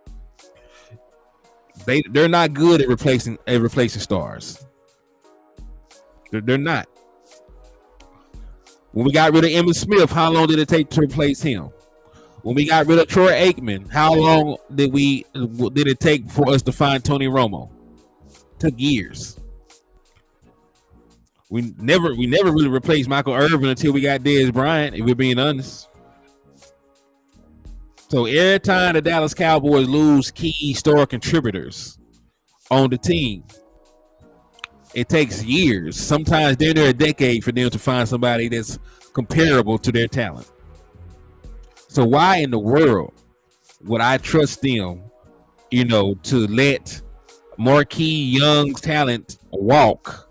They're not good at replacing stars. They're not. When we got rid of Emmitt Smith, how long did it take to replace him? When we got rid of Troy Aikman, how long did it take for us to find Tony Romo? Took years. We never really replaced Michael Irvin until we got Dez Bryant, if we're being honest. So every time the Dallas Cowboys lose key star contributors on the team, it takes years. Sometimes they're there a decade for them to find somebody that's comparable to their talent. So why in the world would I trust them, to let marquee young talent walk?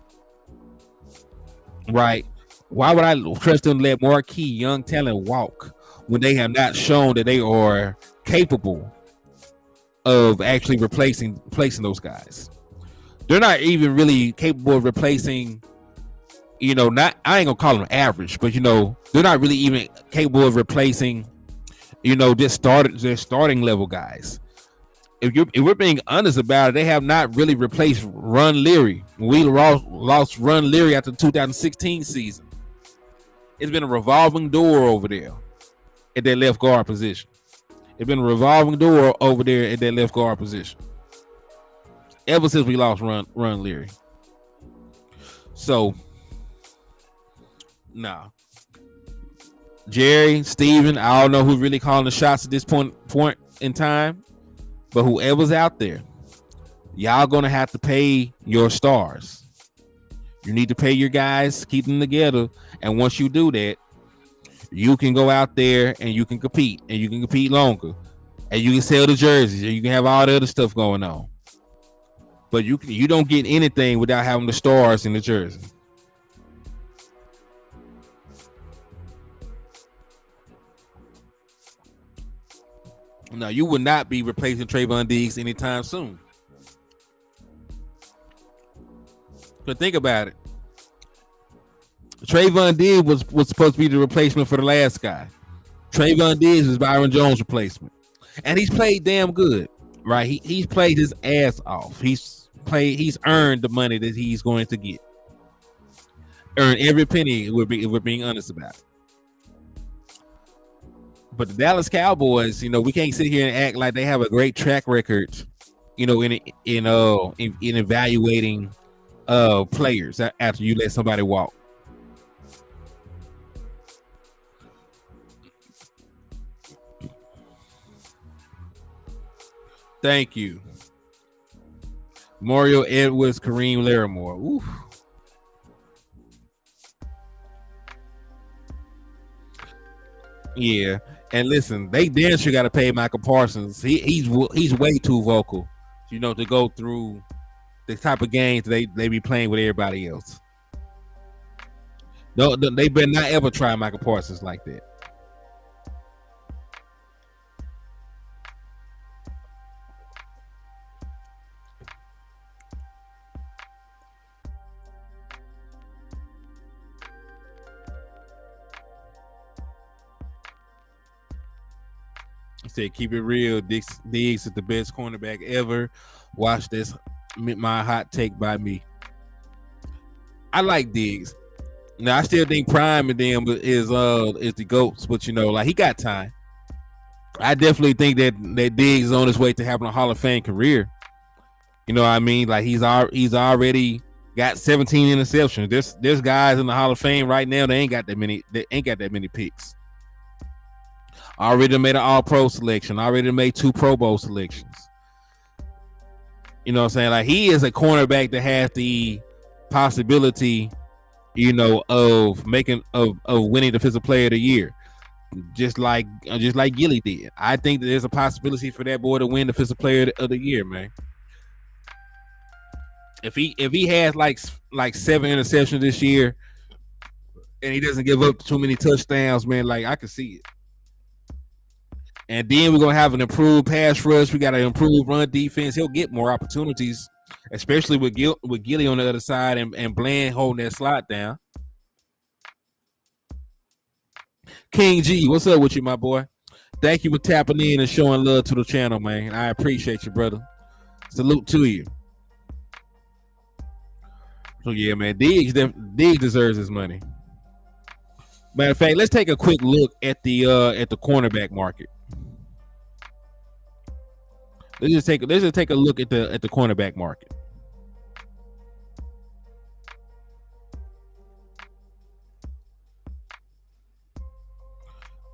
Right? Why would I trust them to let marquee young talent walk when they have not shown that they are capable of actually replacing those guys? They're not even really capable of replacing, I ain't gonna call them average, but they're not really even capable of replacing, their starting level guys. If we're being honest about it, they have not really replaced Ron Leary. We lost Ron Leary after the 2016 season. It's been a revolving door over there at their left guard position. It's been a revolving door over there at their left guard position ever since we lost Ron Leary. So, nah. Jerry, Steven, I don't know who's really calling the shots at this point in time, but whoever's out there, y'all gonna have to pay your stars. You need to pay your guys, keep them together, and once you do that, you can go out there and you can compete, and you can compete longer, and you can sell the jerseys, and you can have all the other stuff going on. But you don't get anything without having the stars in the jersey. Now, you will not be replacing Trayvon Diggs anytime soon. But think about it. Trayvon Diggs was supposed to be the replacement for the last guy. Trayvon Diggs is Byron Jones' replacement. And he's played damn good, right? He's played his ass off. He's earned the money that he's going to get. Earned every penny, if we're being honest about it. But the Dallas Cowboys, we can't sit here and act like they have a great track record, in evaluating players after you let somebody walk. Thank you. Mario Edwards, Kareem Larimore. Oof. Yeah. And listen, they damn sure got to pay Michael Parsons. He's way too vocal, to go through the type of games they be playing with everybody else. No, they better not ever try Michael Parsons like that. He said, "Keep it real. Diggs is the best cornerback ever. Watch this. My hot take by me. I like Diggs. Now I still think Prime and them is the GOATs, but he got time. I definitely think that Diggs is on his way to having a Hall of Fame career. You know what I mean? Like he's already got 17 interceptions. There's guys in the Hall of Fame right now that ain't got that many picks. Already made an All-Pro selection. Already made 2 Pro Bowl selections. You know what I'm saying? Like he is a cornerback that has the possibility, of making of winning defensive player of the year. Just like Gilly did. I think that there's a possibility for that boy to win defensive player of the year, man. If he has like 7 interceptions this year and he doesn't give up too many touchdowns, man, like I can see it. And then we're gonna have an improved pass rush. We got an improved run defense. He'll get more opportunities, especially with Gilly on the other side and Bland holding that slot down. King G, what's up with you, my boy? Thank you for tapping in and showing love to the channel, man. I appreciate you, brother. Salute to you. So yeah, man, Diggs deserves his money. Matter of fact, let's take a quick look at the cornerback market. Let's just take a look at the cornerback market.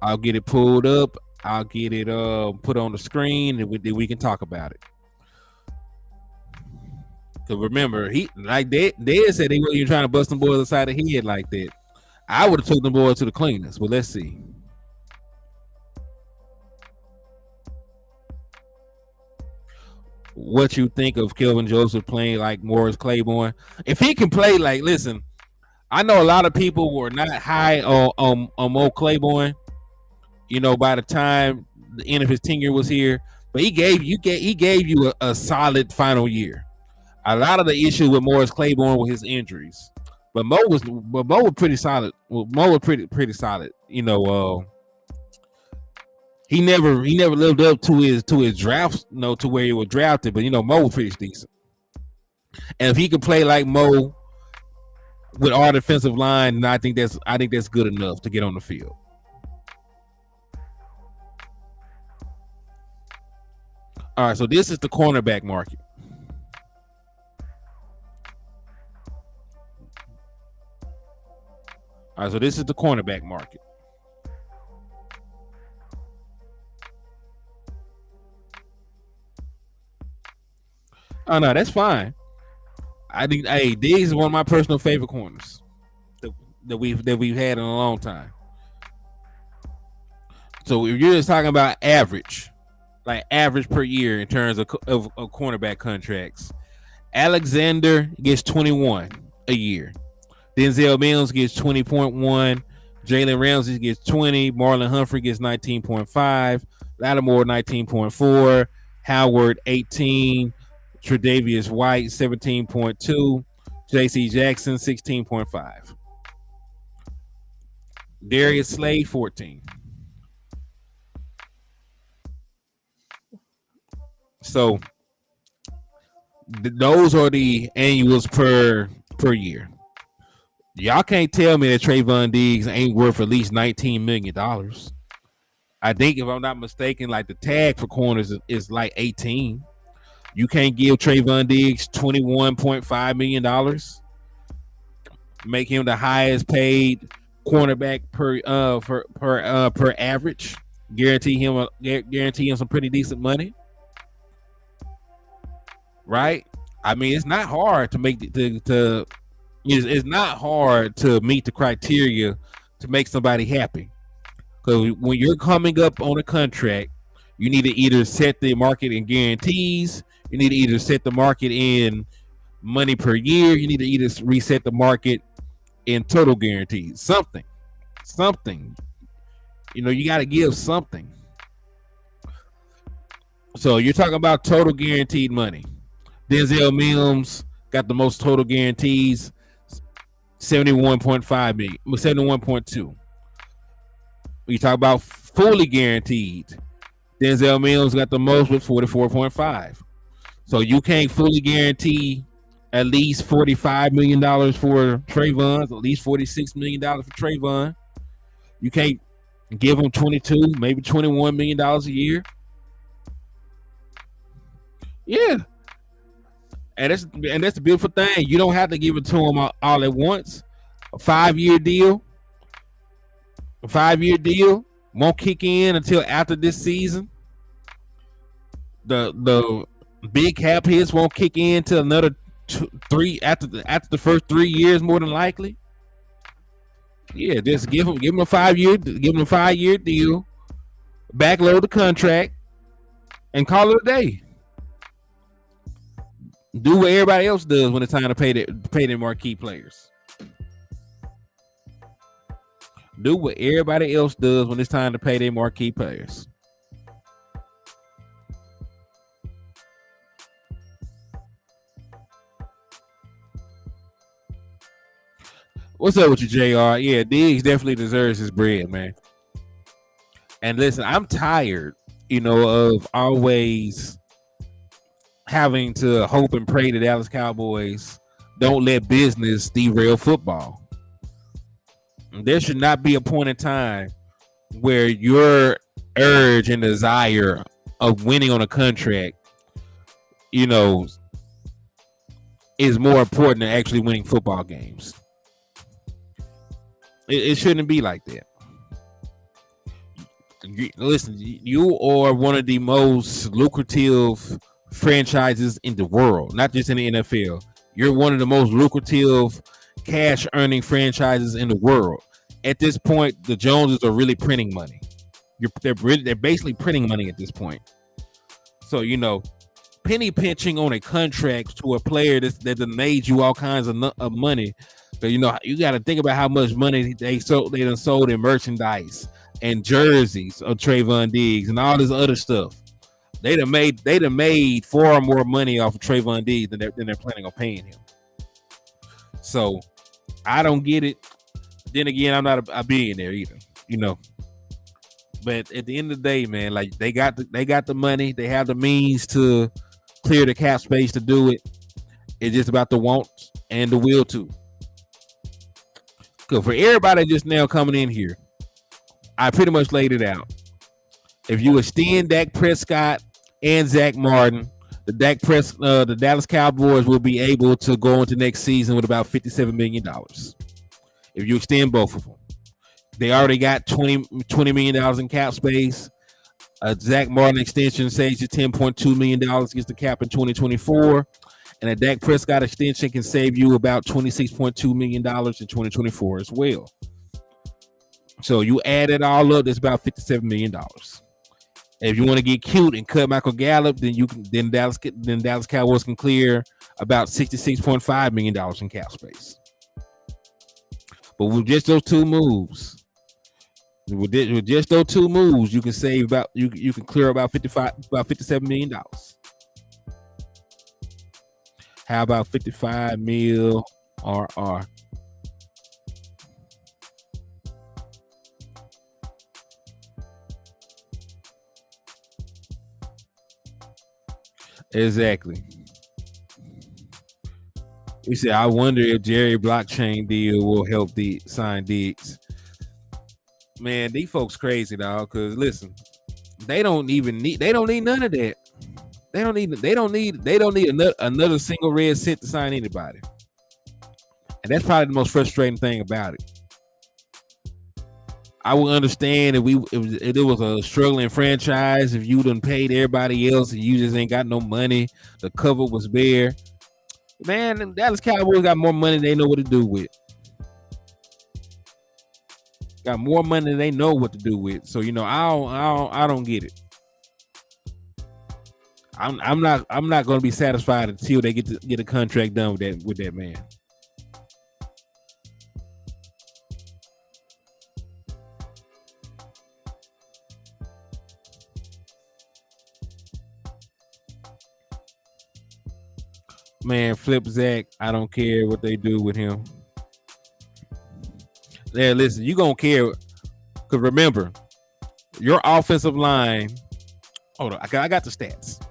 I'll get it pulled up. I'll get it put on the screen, and we can talk about it. Cause remember, he like they said they weren't even trying to bust them boys aside the head like that. I would have took them boys to the cleaners. But let's see. What you think of Kelvin Joseph playing like Morris Claiborne? If he can play like, listen, I know a lot of people were not high on Mo Claiborne. By the time the end of his tenure was here, but he gave you a solid final year. A lot of the issue with Morris Claiborne were his injuries, but Mo was pretty solid. Mo was pretty solid. He never lived up to his draft, to where he was drafted. But Mo was pretty decent, and if he could play like Mo with our defensive line, then I think that's good enough to get on the field. All right, so this is the cornerback market. All right, so this is the cornerback market. Oh no, that's fine. I think Diggs is one of my personal favorite corners that we've had in a long time. So if you're just talking about average per year in terms of cornerback contracts, Alexander gets 21 a year. Denzel Mims gets 20.1. Jalen Ramsey gets 20. Marlon Humphrey gets 19.5. Lattimore 19.4. Howard 18. Tre'Davious White 17.2. J.C. Jackson 16.5. Darius Slade 14. So those are the annuals per year. Y'all can't tell me that Trayvon Diggs ain't worth at least $19 million. I think, if I'm not mistaken, like the tag for corners is like 18. You can't give Trayvon Diggs $21.5 million. Make him the highest paid cornerback per average. Guarantee him some pretty decent money. Right? I mean, it's not hard to make it's not hard to meet the criteria to make somebody happy. Because when you're coming up on a contract, you need to either set the market in guarantees, you need to either set the market in money per year, you need to either reset the market in total guarantees. Something. You got to give something. So you're talking about total guaranteed money. Denzel Mims got the most total guarantees, 71.5 million, 71.2. You talk about fully guaranteed. Denzel Mims got the most with 44.5. So you can't fully guarantee at least $45 million for Trayvon, at least $46 million for Trayvon. You can't give him $22, maybe $21 million a year. Yeah. And that's the beautiful thing. You don't have to give it to him all at once. A 5-year deal. A 5-year deal won't kick in until after this season. The Big cap hits won't kick in till another three after the first 3 years, more than likely. Yeah, just give him a 5 year deal, backload the contract, and call it a day. Do what everybody else does when it's time to pay their marquee players. Do what everybody else does when it's time to pay their marquee players. What's up with you, JR? Yeah, Diggs definitely deserves his bread, man. And listen, I'm tired, of always having to hope and pray the Dallas Cowboys don't let business derail football. There should not be a point in time where your urge and desire of winning on a contract, is more important than actually winning football games. It shouldn't be like that. Listen, you are one of the most lucrative franchises in the world, not just in the NFL. You're one of the most lucrative cash earning franchises in the world. At this point, the Joneses are really printing money. They're basically printing money at this point. So, penny pinching on a contract to a player that made you all kinds of money. So, you got to think about how much money they done sold in merchandise and jerseys of Trayvon Diggs and all this other stuff. They'd have made far more money off of Trayvon Diggs than they're planning on paying him. So I don't get it. Then again, I'm not a billionaire either, But at the end of the day, man, like they got the money, they have the means to clear the cap space to do it. It's just about the want and the will to. Good for everybody just now coming in here. I pretty much laid it out. If you extend Dak Prescott and Zach Martin, the Dallas Cowboys will be able to go into next season with about $57 million. If you extend both of them, they already got $20 million in cap space. Zach Martin extension saves you $10.2 million against the cap in 2024. And a Dak Prescott extension can save you about $26.2 million in 2024 as well. So you add it all up, that's about $57 million. If you want to get cute and cut Michael Gallup, then Dallas Cowboys can clear about $66.5 million in cap space. But with just those two moves, you can save you can clear about $57 million. How about 55 mil RR? Exactly. He said, I wonder if Jerry blockchain deal will help the sign Diggs. Man, these folks crazy, dog. Because listen, they don't need none of that. They don't need another single red cent to sign anybody. And that's probably the most frustrating thing about it. I would understand if it was a struggling franchise, if you done paid everybody else and you just ain't got no money, the cover was bare. Man, the Dallas Cowboys got more money than they know what to do with. Got more money than they know what to do with. So I don't get it. I'm not going to be satisfied until they get a contract done with that man. Man, flip Zach. I don't care what they do with him. Yeah, listen, you gonna care because remember, your offensive line. Hold on, I got the stats.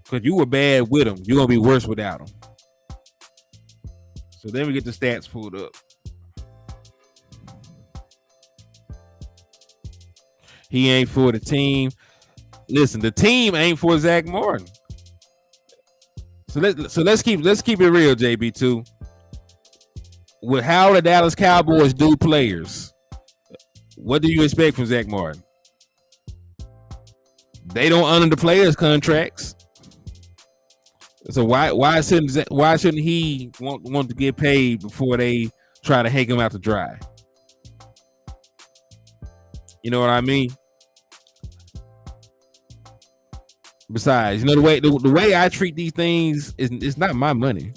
Because you were bad with him, you're gonna be worse without him. So then we get the stats pulled up. He ain't for the team. Listen, the team ain't for Zach Martin. So let's keep it real, JB2. With how the Dallas Cowboys do players, what do you expect from Zach Martin? They don't honor the players' contracts. So why shouldn't he want to get paid before they try to hang him out to dry? You know what I mean? Besides, you know the way I treat these things is it's not my money.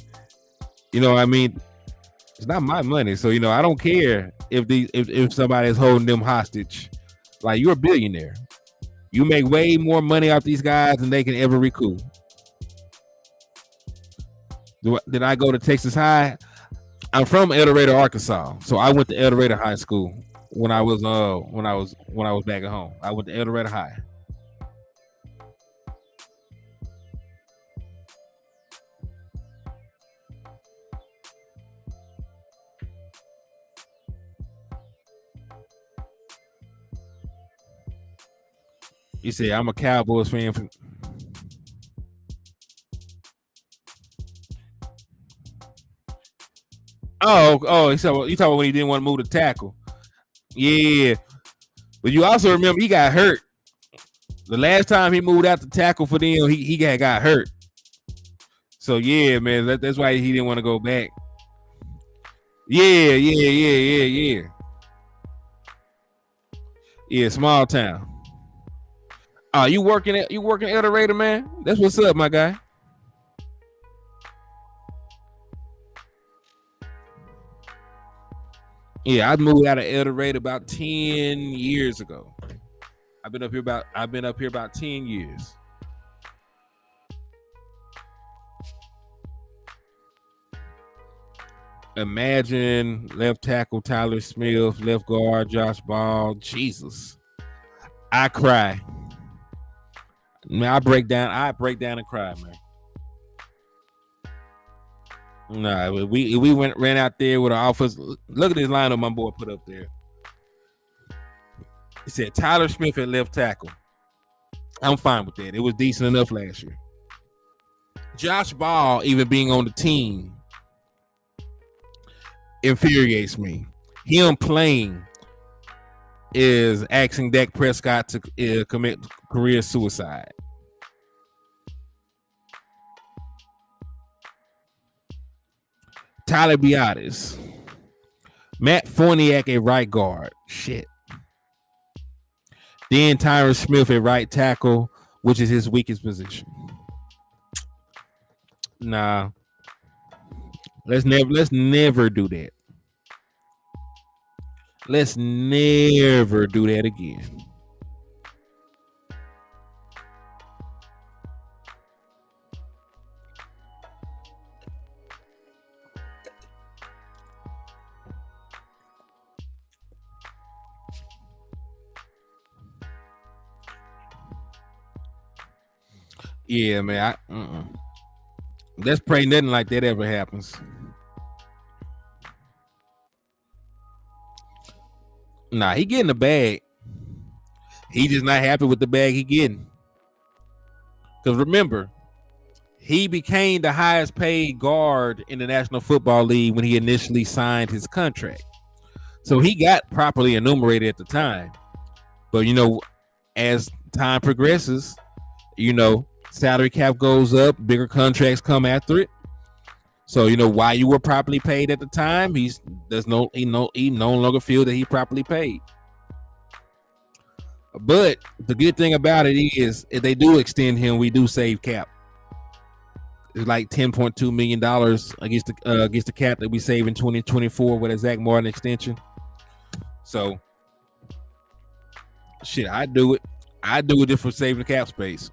You know what I mean? It's not my money, so I don't care if somebody is holding them hostage. Like, you're a billionaire, you make way more money off these guys than they can ever recoup. Did I go to Texas High? I'm from El Dorado, Arkansas, so I went to El Dorado High School when I was back at home. I went to El Dorado High. You say I'm a Cowboys fan. You talking about when he didn't want to move the tackle? Yeah, but you also remember he got hurt. The last time he moved out the tackle for them, he got hurt. So yeah, man, that's why he didn't want to go back. Yeah. Yeah, small town. You working El Dorado, man? That's what's up, my guy. Yeah, I moved out of El Dorado about 10 years ago. I've been up here about 10 years. Imagine left tackle Tyler Smith, left guard Josh Ball. Jesus, I cry. Man, I break down and cry, man. Nah, we ran out there with our offense. Look at this lineup my boy put up there. He said Tyler Smith at left tackle. I'm fine with that. It was decent enough last year. Josh Ball even being on the team infuriates me. Him playing is asking Dak Prescott to commit career suicide. Tyler Biotis, Matt Forniak at right guard. Shit. Then Tyron Smith at right tackle, which is his weakest position. Nah. Let's never do that. Let's never do that again. Yeah, man. Let's pray nothing like that ever happens. Nah, he getting the bag. He just not happy with the bag he getting. Because remember, he became the highest paid guard in the National Football League when he initially signed his contract. So he got properly enumerated at the time. But, as time progresses, salary cap goes up, bigger contracts come after it. So why you were properly paid at the time, he no longer feel that he properly paid. But the good thing about it is, if they do extend him, we do save cap. It's like $10.2 million against the cap that we save in 2024 with a Zach Martin extension. So shit, I do it just for saving the cap space.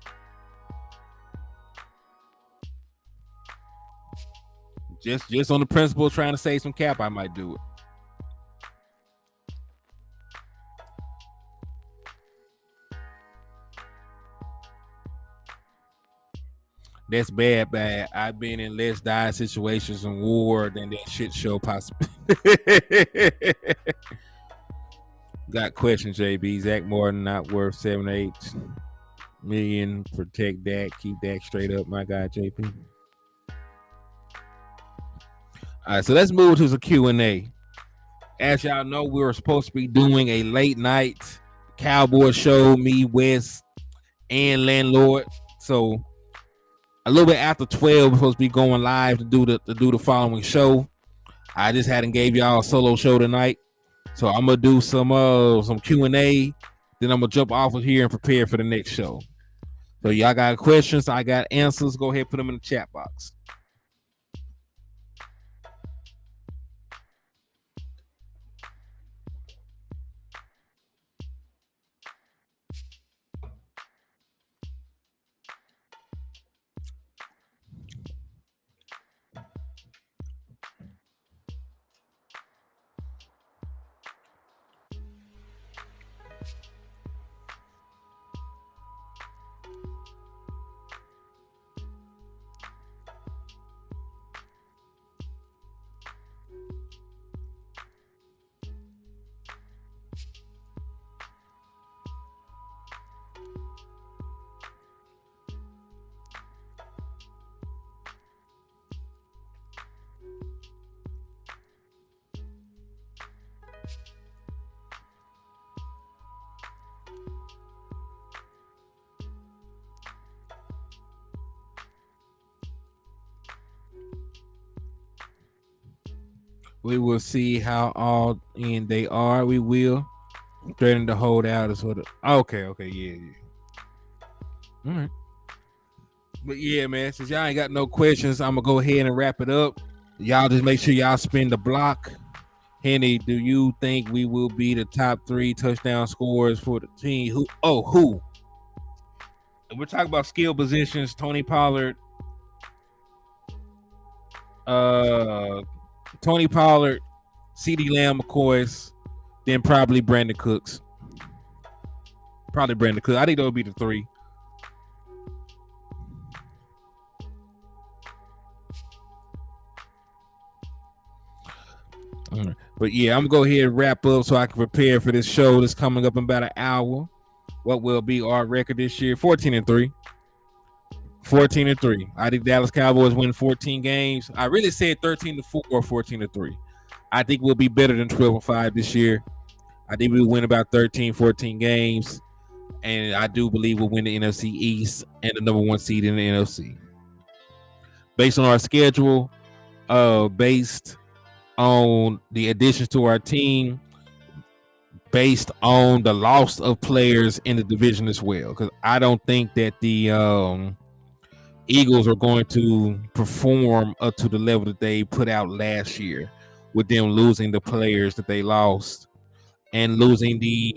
Just on the principle of trying to save some cap, I might do it. That's bad. I've been in less dire situations in war than that shit show possible. Got questions, JB. Zach Martin not worth 7-8 million. Protect Dak. Keep Dak straight up, my guy, JP. All right, so let's move to the Q&A. As y'all know, we were supposed to be doing a late night Cowboy show, me, Wes, and landlord. So a little bit after 12, we're supposed to be going live to do the following show. I just hadn't gave y'all a solo show tonight, so I'm gonna do some Q&A. Then I'm gonna jump off of here and prepare for the next show. So y'all got questions, I got answers. Go ahead, put them in the chat box. We will see how all in they are. We will threaten to hold out is what. Okay, yeah. All right. But yeah, man, since y'all ain't got no questions, I'm gonna go ahead and wrap it up. Y'all just make sure y'all spin the block. Henny, do you think we will be the top 3 touchdown scorers for the team? Who? We're talking about skill positions. Tony Pollard, CeeDee Lamb, of course, then probably Brandon Cooks. I think that would be the 3. All right. But yeah, I'm gonna go ahead and wrap up so I can prepare for this show that's coming up in about an hour. What will be our record this year? 14-3. 14-3. I think Dallas Cowboys win 14 games. I really said 13-4 or 14-3. I think we'll be better than 12-5 this year. I think we'll win about 13, 14 games. And I do believe we'll win the NFC East and the number 1 seed in the NFC. Based on our schedule, based on the additions to our team, based on the loss of players in the division as well. Because I don't think that the Eagles are going to perform up to the level that they put out last year with them losing the players that they lost and losing the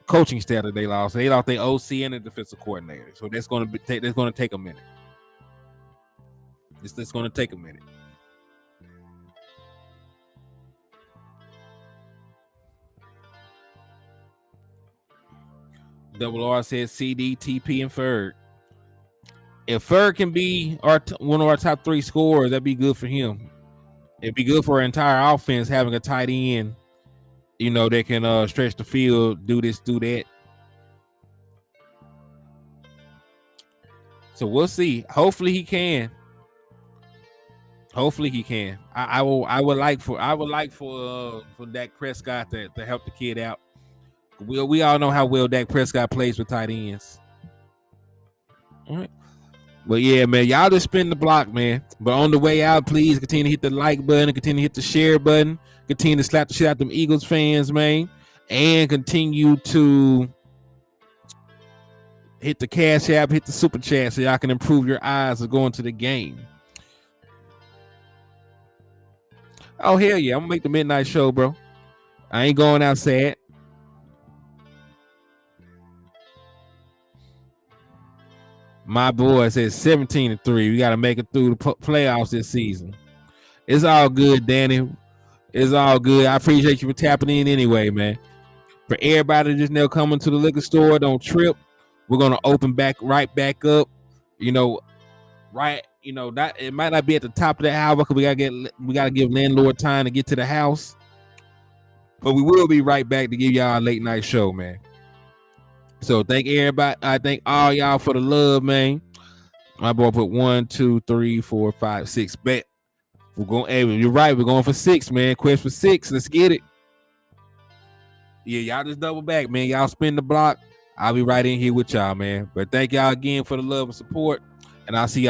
coaching staff that they lost. They lost their OC and the defensive coordinator. So that's going to take a minute. It's going to take a minute. Double R says CD, TP, and Ferg. If Ferg can be one of our top 3 scorers, that'd be good for him. It'd be good for our entire offense having a tight end, that can stretch the field, do this, do that. So we'll see. Hopefully he can. I would like for Dak Prescott to help the kid out. We all know how well Dak Prescott plays with tight ends. All right. But yeah, man, y'all just spin the block, man. But on the way out, please continue to hit the like button, continue to hit the share button, continue to slap the shit out them Eagles fans, man, and continue to hit the Cash App, hit the Super Chat so y'all can improve your odds of going to the game. Oh, hell yeah, I'm gonna make the midnight show, bro. I ain't going out sad. My boy says 17-3. We got to make it through the playoffs this season. It's all good, Danny. It's all good. I appreciate you for tapping in anyway, man. For everybody just now coming to the liquor store, don't trip. We're gonna open right back up. That it might not be at the top of the hour because we gotta give landlord time to get to the house. But we will be right back to give y'all a late night show, man. So thank everybody. I thank all y'all for the love, man. My boy put 1, 2, 3, 4, 5, 6. Bet we're going. Hey, you're right. We're going for 6, man. Quest for 6. Let's get it. Yeah, y'all just double back, man. Y'all spin the block. I'll be right in here with y'all, man. But thank y'all again for the love and support, and I'll see y'all